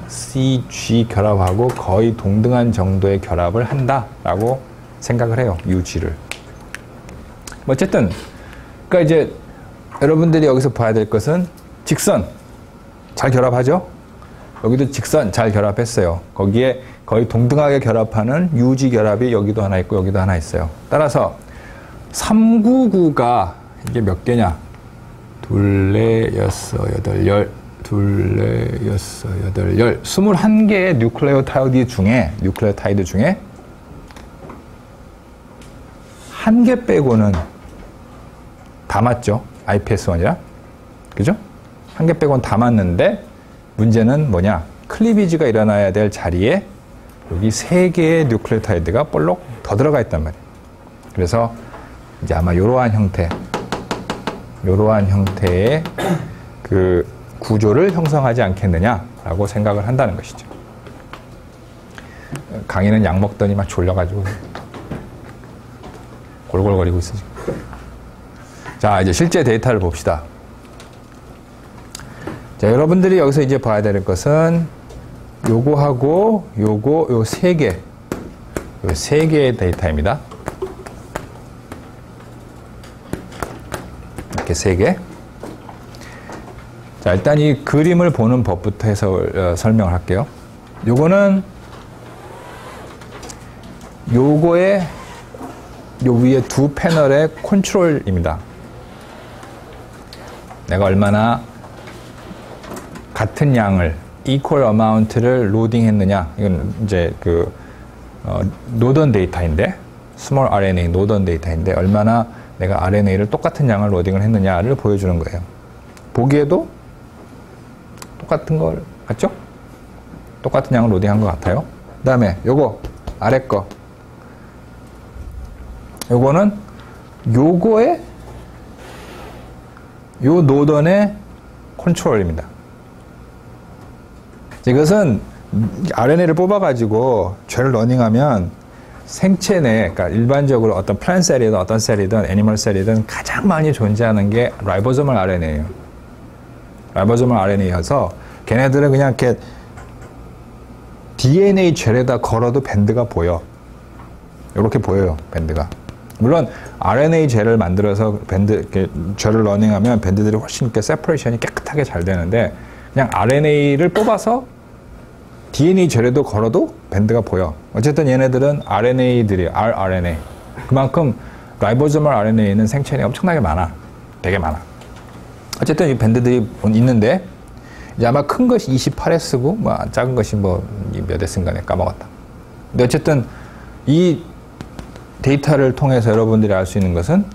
CG 결합하고 거의 동등한 정도의 결합을 한다라고 생각을 해요. UG를. 어쨌든 그러니까 이제 여러분들이 여기서 봐야 될 것은 직선 잘 결합하죠? 여기도 직선 잘 결합했어요. 거기에 거의 동등하게 결합하는 UG 결합이 여기도 하나 있고 여기도 하나 있어요. 따라서 399가 이게 몇 개냐? 둘, 넷, 여섯, 여덟, 열. 둘, 넷, 여섯, 여덟, 열. 21개의 뉴클레오타이드 중에 한 개 빼고는 다 맞죠? iPS1이랑. 그죠? 한 개 빼고는 다 맞는데 문제는 뭐냐? 클리비지가 일어나야 될 자리에 여기 3개의 뉴클레오타이드가 볼록 더 들어가 있단 말이에요. 그래서 이제 아마 이러한 형태의 그 구조를 형성하지 않겠느냐라고 생각을 한다는 것이죠. 강의는 약 먹더니 막 졸려가지고 골골거리고 있어 지금. 자, 이제 실제 데이터를 봅시다. 자, 여러분들이 여기서 이제 봐야 될 것은 요거하고 요거 요 세 개의 데이터입니다. 이렇게 3개. 자, 일단 이 그림을 보는 법부터 해서 설명을 할게요. 요거는 요거의 요 위에 두 패널의 컨트롤입니다. 내가 얼마나 같은 양을 equal amount를 로딩했느냐. 이건 이제 그 노던 데이터인데 small RNA 노던 데이터인데 얼마나 내가 RNA를 똑같은 양을 로딩을 했느냐를 보여주는 거예요. 보기에도 똑같은 걸 같죠? 똑같은 양을 로딩한 것 같아요. 그 다음에 요거 아래 거 요거는 요거의 요 노던의 컨트롤입니다. 이것은 RNA를 뽑아가지고 죄를 러닝하면 생체 내, 그러니까 일반적으로 어떤 플랜트 셀이든 어떤 셀이든 애니멀 셀이든 가장 많이 존재하는 게 라이보소멀 RNA예요. 라이보소멀 RNA여서 걔네들은 그냥 이렇게 DNA 젤에다 걸어도 밴드가 보여. 이렇게 보여요, 밴드가. 물론 RNA 젤을 만들어서 이렇게 젤을 러닝하면 밴드들이 훨씬 이렇게 세퍼레이션이 깨끗하게 잘 되는데 그냥 RNA를 뽑아서 DNA 젤에도 걸어도 밴드가 보여. 어쨌든 얘네들은 RNA들이 rRNA. 그만큼 라이보소멀 RNA는 생체 내에 엄청나게 많아. 되게 많아. 어쨌든 이 밴드들이 있는데 이제 아마 큰 것이 28S고, 뭐, 작은 것이 뭐, 몇 S 간에 까먹었다. 근데 어쨌든, 이 데이터를 통해서 여러분들이 알 수 있는 것은,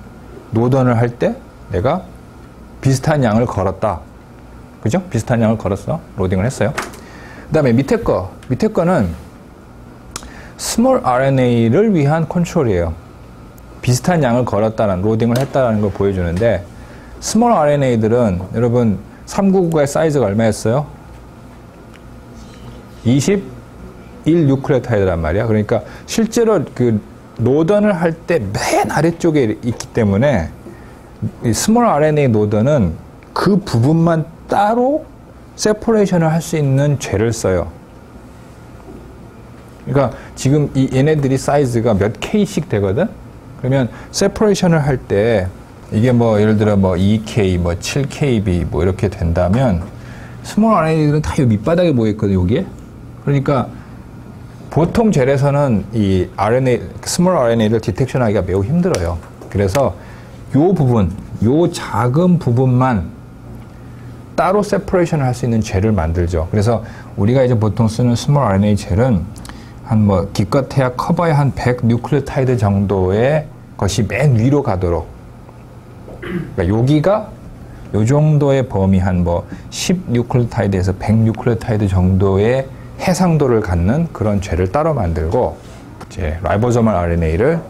노던을 할 때 내가 비슷한 양을 걸었다. 그죠? 비슷한 양을 걸었어. 로딩을 했어요. 그 다음에 밑에 거는, 스몰 RNA를 위한 컨트롤이에요. 비슷한 양을 걸었다는, 로딩을 했다는 걸 보여주는데, 스몰 RNA들은 여러분 399의 사이즈가 얼마였어요? 21 뉴클레오타이드란 말이야. 그러니까 실제로 그 노던을 할 때 맨 아래쪽에 있기 때문에 이 스몰 RNA 노던은 그 부분만 따로 세퍼레이션을 할 수 있는 죄를 써요. 그러니까 지금 이 얘네들이 사이즈가 몇 K씩 되거든? 그러면 세퍼레이션을 할 때 이게 뭐 예를 들어 뭐 2K, 뭐 7KB 뭐 이렇게 된다면 스몰 RNA들은 다 이 밑바닥에 모여 있거든, 여기에. 그러니까 보통 젤에서는 이 RNA, 스몰 RNA를 디텍션하기가 매우 힘들어요. 그래서 요 부분, 요 작은 부분만 따로 세퍼레이션을 할 수 있는 젤을 만들죠. 그래서 우리가 이제 보통 쓰는 스몰 RNA 젤은 한 뭐 기껏해야 커버에 한 100 뉴클레오타이드 정도의 것이 맨 위로 가도록, 그러니까 여기가 요 정도의 범위 한 뭐 10 뉴클레오타이드에서 100 뉴클레오타이드 정도의 해상도를 갖는 그런 죄를 따로 만들고, 이제 라이보소멀 RNA를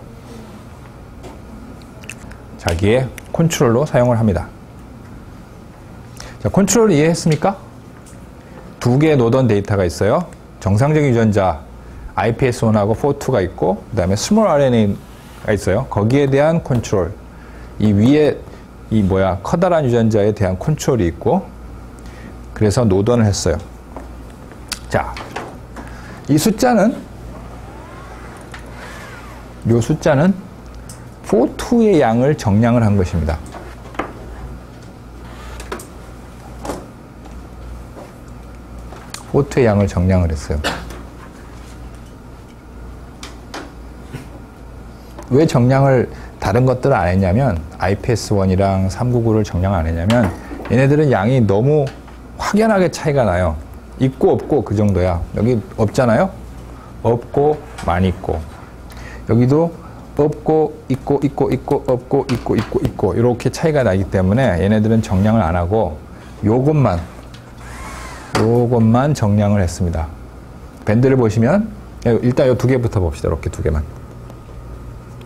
자기의 컨트롤로 사용을 합니다. 자, 컨트롤 이해했습니까? 두 개의 노던 데이터가 있어요. 정상적인 유전자 IPS1하고 4-2가 있고, 그 다음에 스몰 RNA가 있어요. 거기에 대한 컨트롤. 이 위에 커다란 유전자에 대한 컨트롤이 있고, 그래서 노던을 했어요. 자, 이 숫자는, 요 숫자는 4-2의 양을 정량을 한 것입니다. 포트의 양을 정량을 했어요. 왜 정량을 다른 것들을 안 했냐면, IPS1이랑 399를 정량 안 했냐면, 얘네들은 양이 너무 확연하게 차이가 나요. 있고 없고 그 정도야. 여기 없잖아요? 없고 많이 있고. 여기도 없고 있고 없고 있고 이렇게 차이가 나기 때문에 얘네들은 정량을 안 하고 요것만 정량을 했습니다. 밴드를 보시면 일단 요 두 개부터 봅시다. 이렇게 두 개만.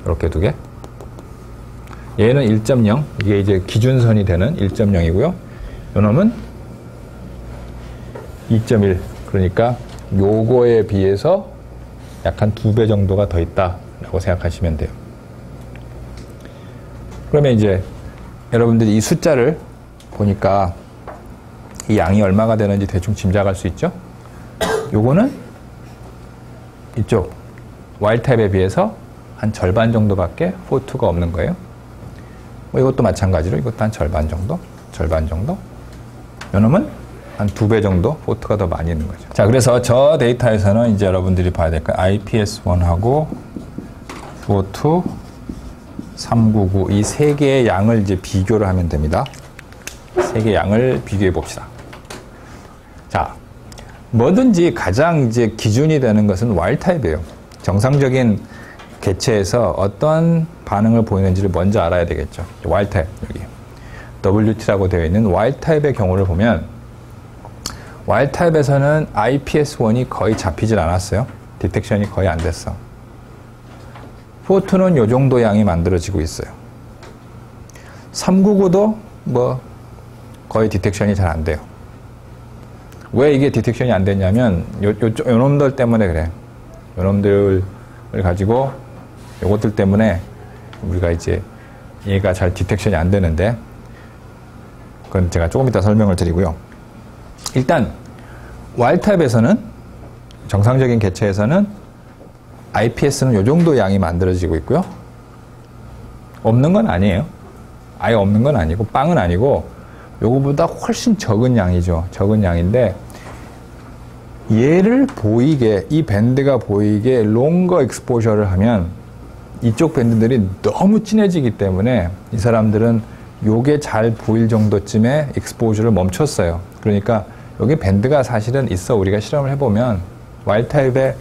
이렇게 두 개. 얘는 1.0. 이게 이제 기준선이 되는 1.0이고요. 요 놈은 2.1. 그러니까 요거에 비해서 약 한 2배 정도가 더 있다라고 생각하시면 돼요. 그러면 이제 여러분들이 이 숫자를 보니까 이 양이 얼마가 되는지 대충 짐작할 수 있죠? 요거는 이쪽 와일드타입에 비해서 한 절반 정도밖에 4-2가 없는 거예요. 뭐 이것도 마찬가지로 이것도 한 절반 정도. 요놈은 한 2배 정도 4-2가 더 많이 있는 거죠. 자, 그래서 저 데이터에서는 이제 여러분들이 봐야 될 건 IPS1하고 4-2, 399 이 세 개의 양을 이제 비교를 하면 됩니다. 세 개의 양을 비교해 봅시다. 자, 뭐든지 가장 이제 기준이 되는 것은 와일드 타입이에요. 정상적인 개체에서 어떤 반응을 보이는지를 먼저 알아야 되겠죠. 와일드 타입, 여기 WT라고 되어 있는 와일드 타입의 경우를 보면, 와일드 타입에서는 IPS1이 거의 잡히질 않았어요. 디텍션이 거의 안 됐어. 4-2는 요 정도 양이 만들어지고 있어요. 399도 뭐 거의 디텍션이 잘 안 돼요. 왜 이게 디텍션이 안 됐냐면 요 놈들 때문에 그래. 요 놈들을 가지고 요것들 때문에 우리가 이제 얘가 잘 디텍션이 안 되는데, 그건 제가 조금 이따 설명을 드리고요. 일단 와일드 타입에서는, 정상적인 개체에서는 IPS는 요 정도 양이 만들어지고 있고요. 없는 건 아니에요. 아예 없는 건 아니고 빵은 아니고 요거보다 훨씬 적은 양이죠. 적은 양인데, 얘를 보이게, 이 밴드가 보이게 롱거 익스포저를 하면 이쪽 밴드들이 너무 진해지기 때문에 이 사람들은 요게 잘 보일 정도쯤에 익스포저를 멈췄어요. 그러니까 여기 밴드가 사실은 있어. 우리가 실험을 해보면 와일드 타입에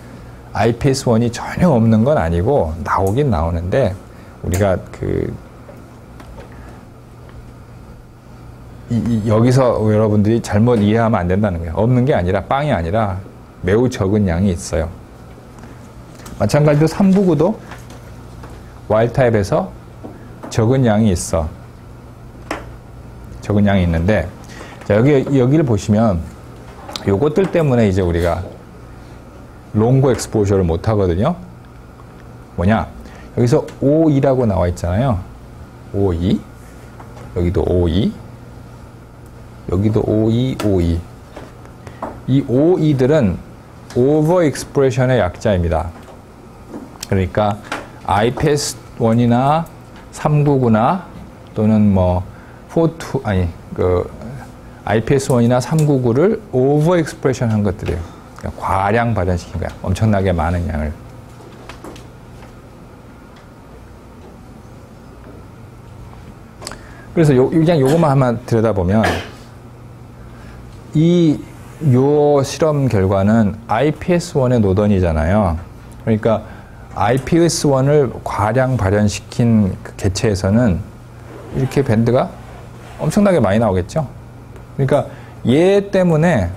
IPS1이 전혀 없는 건 아니고 나오긴 나오는데 우리가 여기서 여러분들이 잘못 이해하면 안 된다는 거예요. 없는 게 아니라 빵이 아니라 매우 적은 양이 있어요. 마찬가지로 399도 와일드 타입에서 적은 양이 있어. 적은 양이 있는데 자, 여기를 보시면 요것들 때문에 이제 우리가 롱고 엑스포저를 못 하거든요. 뭐냐? 여기서 O2라고 나와 있잖아요. O2. 여기도 O2. 여기도 O2, O2. 이 O2들은 오버 익스프레션의 약자입니다. 그러니까 IPS1이나 399나 또는 뭐 42 아니 IPS1이나 399를 오버 익스프레션 한 것들이에요. 그러니까 과량 발현시킨 거야. 엄청나게 많은 양을. 그래서 그냥 요것만 한번 들여다보면 요 실험 결과는 IPS1의 노던이잖아요. 그러니까 IPS1을 과량 발현시킨 그 개체에서는 이렇게 밴드가 엄청나게 많이 나오겠죠. 그러니까 얘 때문에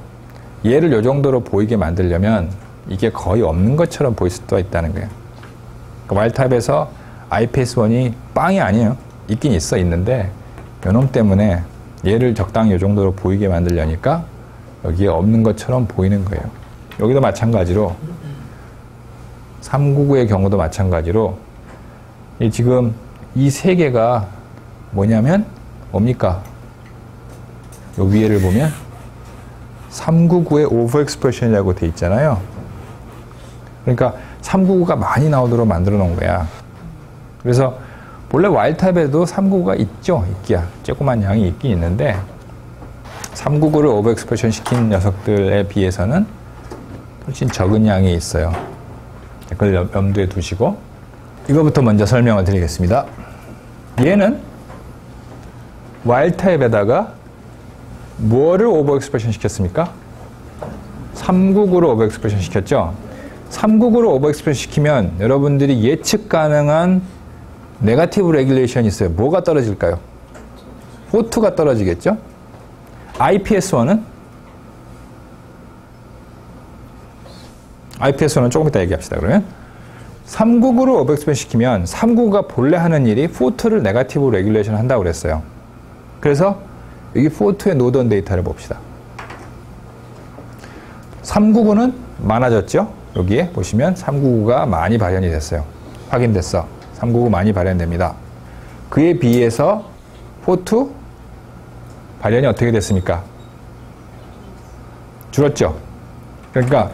얘를 요 정도로 보이게 만들려면 이게 거의 없는 것처럼 보일 수도 있다는 거예요. 그러니까 와일드 타입에서 IPS1이 빵이 아니에요. 있긴 있는데 요놈 때문에 얘를 적당히 요 정도로 보이게 만들려니까 여기에 없는 것처럼 보이는 거예요. 여기도 마찬가지로 399의 경우도 마찬가지로 지금 이 세 개가 뭐냐면 뭡니까? 요 위에를 보면 399의 오버 익스프레션이라고 돼 있잖아요. 그러니까 399가 많이 나오도록 만들어 놓은 거야. 그래서 원래 와일드 타입에도 399가 있죠. 있기야. 조그만 양이 있긴 있는데 399를 오버 익스프레션 시킨 녀석들에 비해서는 훨씬 적은 양이 있어요. 그걸 염두에 두시고 이거부터 먼저 설명을 드리겠습니다. 얘는 와일드 타입에다가 뭐를 오버 익스프레션 시켰습니까? 399로 오버 익스프레션 시켰죠. 399로 오버 익스프레션 시키면 여러분들이 예측 가능한 네거티브 레귤레이션이 있어요. 뭐가 떨어질까요? O2가 떨어지겠죠? IPS1은 조금 이따 얘기합시다. 그러면 399로 오버 익스프레션 시키면 399가 본래 하는 일이 O2를 네거티브 레귤레이션 한다고 그랬어요. 그래서 여기 O2의 노던 데이터를 봅시다. 399는 많아졌죠? 여기에 보시면 399가 많이 발현이 됐어요. 확인됐어. 399 많이 발현됩니다. 그에 비해서 O2 발현이 어떻게 됐습니까? 줄었죠? 그러니까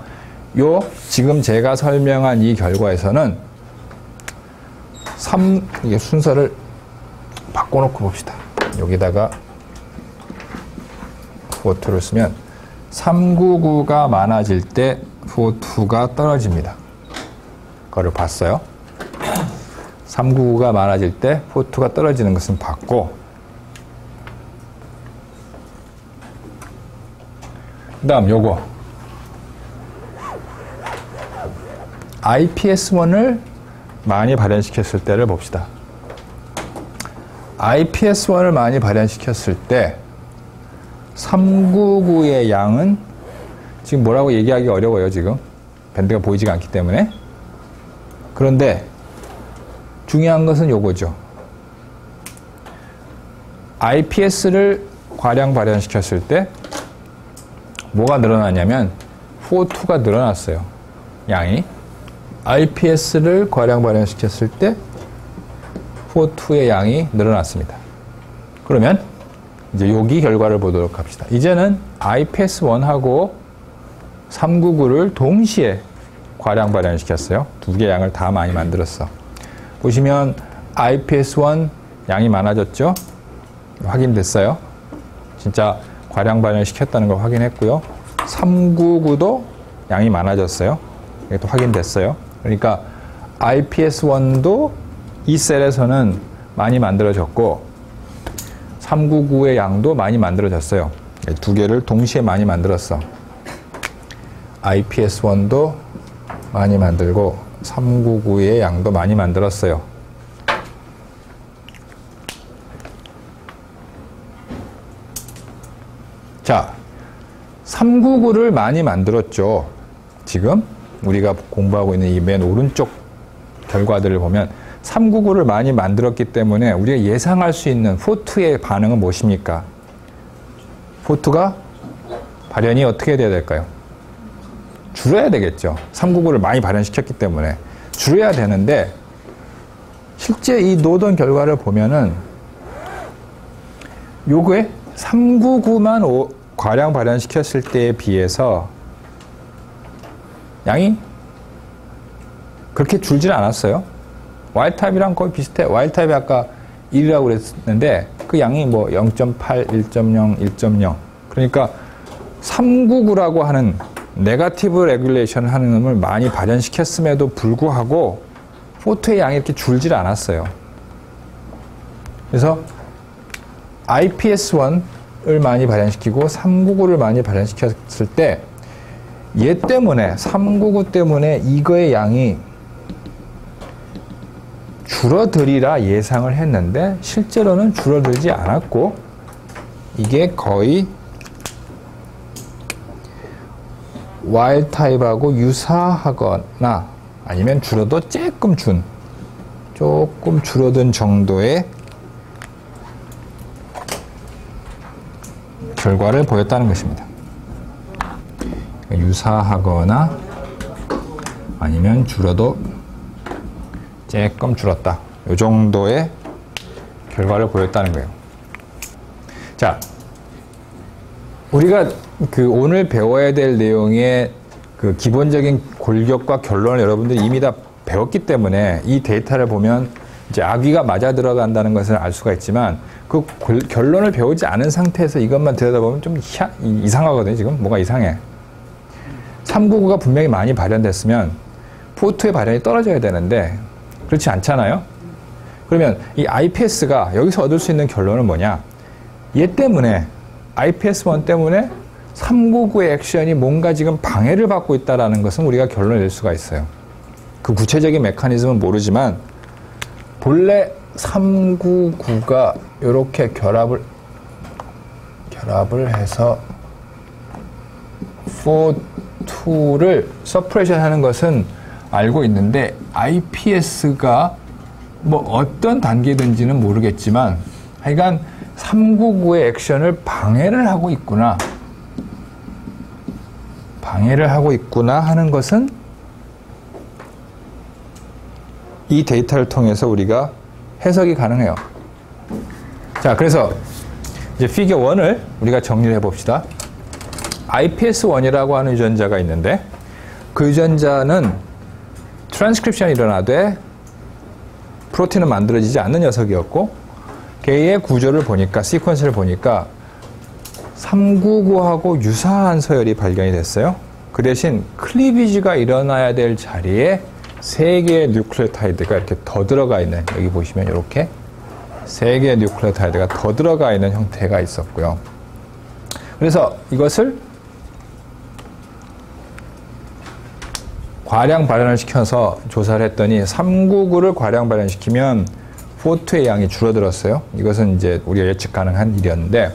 지금 제가 설명한 이 결과에서는 이게 순서를 바꿔놓고 봅시다. 여기다가 O2를 쓰면 399가 많아질 때 O2가 떨어집니다. 그거를 봤어요. 399가 많아질 때 O2가 떨어지는 것은 봤고, 그 다음 요거 IPS1을 많이 발현시켰을 때를 봅시다. IPS1을 많이 발현시켰을 때 399의 양은 지금 뭐라고 얘기하기 어려워요. 지금 밴드가 보이지가 않기 때문에. 그런데 중요한 것은 요거죠. IPS를 과량 발현시켰을 때 뭐가 늘어나냐면 O2가 늘어났어요. 양이. IPS를 과량 발현시켰을 때 O2의 양이 늘어났습니다. 그러면 이제 여기 결과를 보도록 합시다. 이제는 IPS1하고 399를 동시에 과량 발현시켰어요. 두 개 양을 다 많이 만들었어. 보시면 IPS1 양이 많아졌죠? 확인됐어요. 진짜 과량 발현시켰다는 걸 확인했고요. 399도 양이 많아졌어요. 이것도 확인됐어요. 그러니까 IPS1도 이 셀에서는 많이 만들어졌고 399의 양도 많이 만들어졌어요. 두 개를 동시에 많이 만들었어. IPS1도 많이 만들고 399의 양도 많이 만들었어요. 자, 399를 많이 만들었죠. 지금 우리가 공부하고 있는 이 맨 오른쪽 결과들을 보면 399를 많이 만들었기 때문에 우리가 예상할 수 있는 포2의 반응은 무엇입니까? 포2가 발현이 어떻게 돼야 될까요? 줄어야 되겠죠. 399를 많이 발현시켰기 때문에 줄여야 되는데 실제 이 노던 결과를 보면은 요거에 399만 과량 발현시켰을 때에 비해서 양이 그렇게 줄질 않았어요. 와일드타입이랑 거의 비슷해. 와일드타입이 아까 1이라고 그랬는데 그 양이 뭐 0.8, 1.0, 1.0 그러니까 399라고 하는 네거티브 레귤레이션 하는 놈을 많이 발현시켰음에도 불구하고 포2의 양이 이렇게 줄질 않았어요. 그래서 IPS1을 많이 발현시키고 399를 많이 발현시켰을 때 얘 때문에 399 때문에 이거의 양이 줄어들이라 예상을 했는데 실제로는 줄어들지 않았고 이게 거의 와일드 타입하고 유사하거나 아니면 줄어도 조금 줄어든 정도의 결과를 보였다는 것입니다. 유사하거나 아니면 줄어도 조금 줄었다. 이 정도의 결과를 보였다는 거예요. 자, 우리가 오늘 배워야 될 내용의 기본적인 골격과 결론을 여러분들이 이미 다 배웠기 때문에 이 데이터를 보면 이제 아귀가 맞아 들어간다는 것을 알 수가 있지만 그 결론을 배우지 않은 상태에서 이것만 들여다보면 좀 이상하거든요. 지금 뭐가 이상해. 399가 분명히 많이 발현됐으면 포2의 발현이 떨어져야 되는데 그렇지 않잖아요. 그러면 이 IPS가 여기서 얻을 수 있는 결론은 뭐냐? 얘 때문에 IPS1 때문에 399의 액션이 뭔가 지금 방해를 받고 있다는 것은 우리가 결론을 낼 수가 있어요. 그 구체적인 메커니즘은 모르지만 본래 399가 이렇게 결합을 해서 4,2를 서프레션 하는 것은 알고 있는데 IPS가 뭐 어떤 단계든지는 모르겠지만 하여간 399의 액션을 방해를 하고 있구나 하는 것은 이 데이터를 통해서 우리가 해석이 가능해요. 자, 그래서 이제 피겨 1을 우리가 정리를 해봅시다. IPS1이라고 하는 유전자가 있는데 그 유전자는 트랜스크립션이 일어나되 프로틴은 만들어지지 않는 녀석이었고 걔의 구조를 보니까 시퀀스를 보니까 399하고 유사한 서열이 발견이 됐어요. 그 대신 클리비지가 일어나야 될 자리에 3개의 뉴클레오타이드가 이렇게 더 들어가 있는, 여기 보시면 이렇게 3개의 뉴클레오타이드가 더 들어가 있는 형태가 있었고요. 그래서 이것을 과량 발현을 시켜서 조사를 했더니 399를 과량 발현시키면 포2의 양이 줄어들었어요. 이것은 이제 우리가 예측 가능한 일이었는데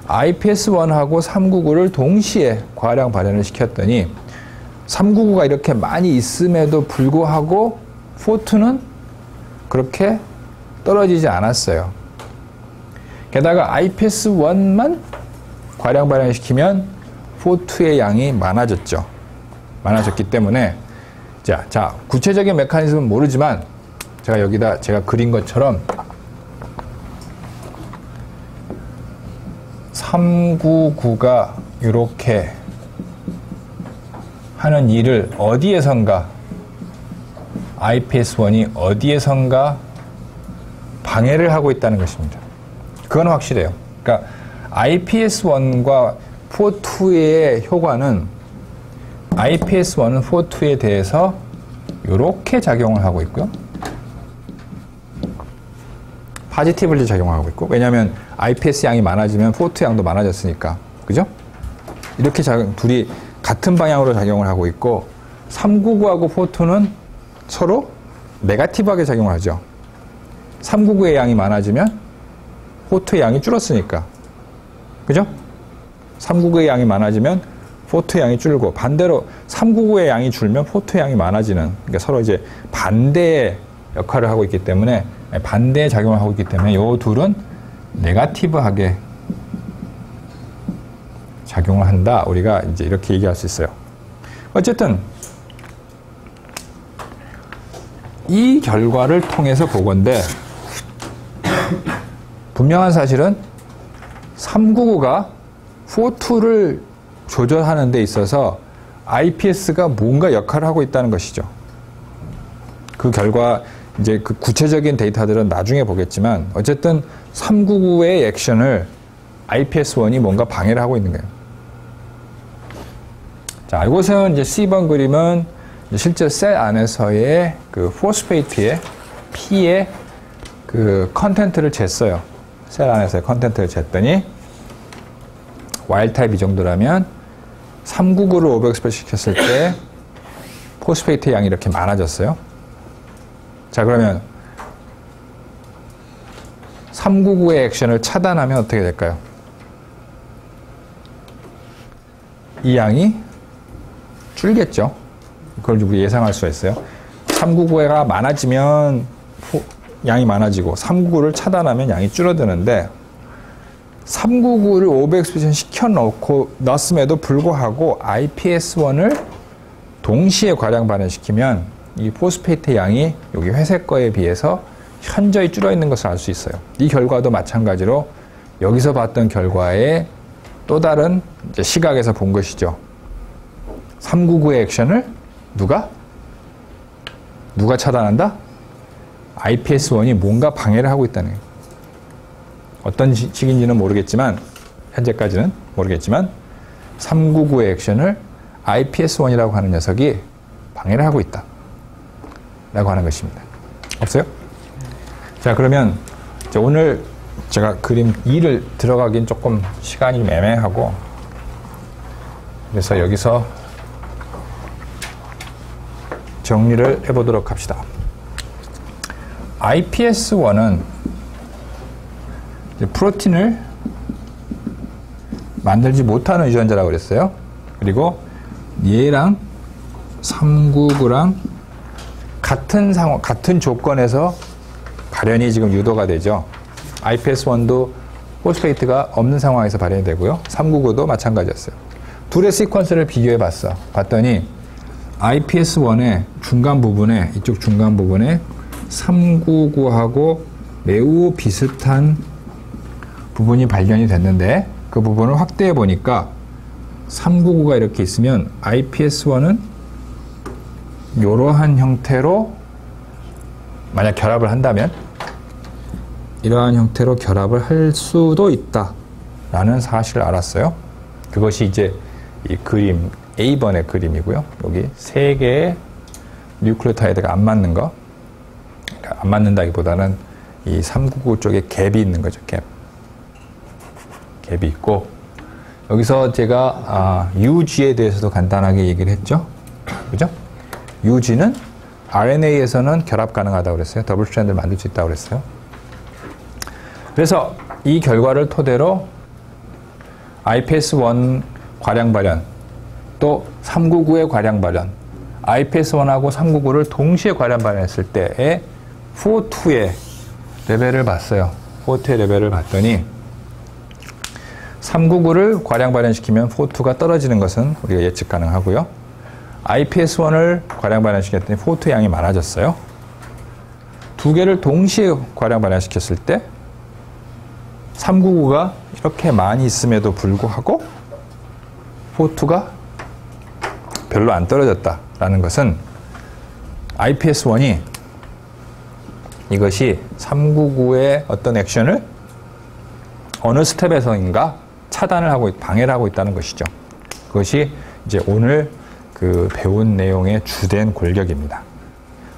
IPS1하고 399를 동시에 과량 발현을 시켰더니 399가 이렇게 많이 있음에도 불구하고 포2는 그렇게 떨어지지 않았어요. 게다가 IPS1만 과량 발현시키면 포2의 양이 많아졌죠. 많아졌기 때문에 자 구체적인 메커니즘은 모르지만 제가 여기다 제가 그린 것처럼 399가 이렇게 하는 일을 어디에선가 IPS1이 어디에선가 방해를 하고 있다는 것입니다. 그건 확실해요. 그러니까 IPS1과 포2의 효과는 IPS1은 포2에 대해서 이렇게 작용을 하고 있고요. 파지티블리 작용하고 있고, 왜냐하면 IPS 양이 많아지면 포2 양도 많아졌으니까 그죠? 이렇게 둘이 같은 방향으로 작용을 하고 있고 399하고 4,2는 서로 네거티브하게 작용을 하죠. 399의 양이 많아지면 4,2의 양이 줄었으니까. 그죠? 399의 양이 많아지면 4,2의 양이 줄고 반대로 399의 양이 줄면 4,2의 양이 많아지는, 그러니까 서로 이제 반대의 역할을 하고 있기 때문에, 반대의 작용을 하고 있기 때문에 이 둘은 네거티브하게 작용을 한다. 우리가 이제 이렇게 얘기할 수 있어요. 어쨌든 이 결과를 통해서 보건대 분명한 사실은 399가 4,2를 조절하는 데 있어서 IPS가 뭔가 역할을 하고 있다는 것이죠. 그 결과 이제 그 구체적인 데이터들은 나중에 보겠지만 어쨌든 399의 액션을 IPS1이 뭔가 방해를 하고 있는 거예요. 자, 이곳은 이제 C번 그림은 실제 셀 안에서의 그 포스페이트의 P의 그 컨텐트를 쟀어요. 셀 안에서의 컨텐트를 쟀더니 와일드 타입 이 정도라면 399를 오버엑스프레스 시켰을 때 포스페이트의 양이 이렇게 많아졌어요. 자, 그러면 399의 액션을 차단하면 어떻게 될까요? 이 양이 줄겠죠. 그걸 우리 예상할 수가 있어요. 399가 많아지면 양이 많아지고 399를 차단하면 양이 줄어드는데 399를 오버엑스프레션 넣었음에도 불구하고 IPS1을 동시에 과량 발현시키면 이 포스페이트 양이 여기 회색 거에 비해서 현저히 줄어 있는 것을 알 수 있어요. 이 결과도 마찬가지로 여기서 봤던 결과의 또 다른 이제 시각에서 본 것이죠. 399의 액션을 누가 차단한다? IPS1이 뭔가 방해를 하고 있다는 거예요. 어떤 식인지는 모르겠지만, 현재까지는 모르겠지만 399의 액션을 IPS1이라고 하는 녀석이 방해를 하고 있다 라고 하는 것입니다. 없어요? 자, 그러면 이제 오늘 제가 그림 2를 들어가긴 조금 시간이 좀 애매하고, 그래서 여기서 정리를 해보도록 합시다. IPS1은 프로틴을 만들지 못하는 유전자라고 그랬어요. 그리고 얘랑 399랑 같은 조건에서 발현이 지금 유도가 되죠. IPS1도 포스페이트가 없는 상황에서 발현이 되고요. 399도 마찬가지였어요. 둘의 시퀀스를 비교해 봤더니 IPS1의 중간 부분에, 이쪽 중간 부분에 399하고 매우 비슷한 부분이 발견이 됐는데, 그 부분을 확대해 보니까 399가 이렇게 있으면 IPS1은 이러한 형태로 만약 결합을 한다면 이러한 형태로 결합을 할 수도 있다라는 사실을 알았어요. 그것이 이제 이 그림 A번의 그림이고요. 여기 세 개의 뉴클레오타이드가 안 맞는 거, 그러니까 안 맞는다기보다는 이 399 쪽에 갭이 있는 거죠. 갭이 있고, 여기서 제가 UG에 대해서도 간단하게 얘기를 했죠. 그죠? UG는 RNA에서는 결합 가능하다고 그랬어요. 더블 스트랜드를 만들 수 있다고 그랬어요. 그래서 이 결과를 토대로 IPS1 과량 발현, 또 399의 과량 발현, IPS1하고 399를 동시에 과량 발현했을 때의 4,2의 레벨을 봤어요. 4,2의 레벨을 봤더니 399를 과량 발현시키면 4,2가 떨어지는 것은 우리가 예측 가능하고요. IPS1을 과량 발현시켰더니 4,2의 양이 많아졌어요. 두 개를 동시에 과량 발현시켰을 때 399가 이렇게 많이 있음에도 불구하고 4,2가 별로 안 떨어졌다라는 것은 IPS1이 이것이 399의 어떤 액션을 어느 스텝에서인가 차단을 하고, 방해를 하고 있다는 것이죠. 그것이 이제 오늘 그 배운 내용의 주된 골격입니다.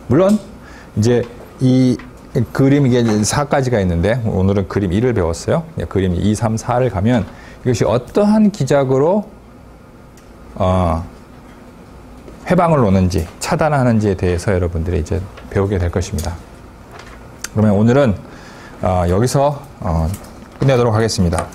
물론 이제 이 그림 이게 4가지가 있는데 오늘은 그림 1을 배웠어요. 그림 2, 3, 4를 가면 이것이 어떠한 기작으로 회방을 놓는지 차단하는지에 대해서 여러분들이 이제 배우게 될 것입니다. 그러면 오늘은 여기서 끝내도록 하겠습니다.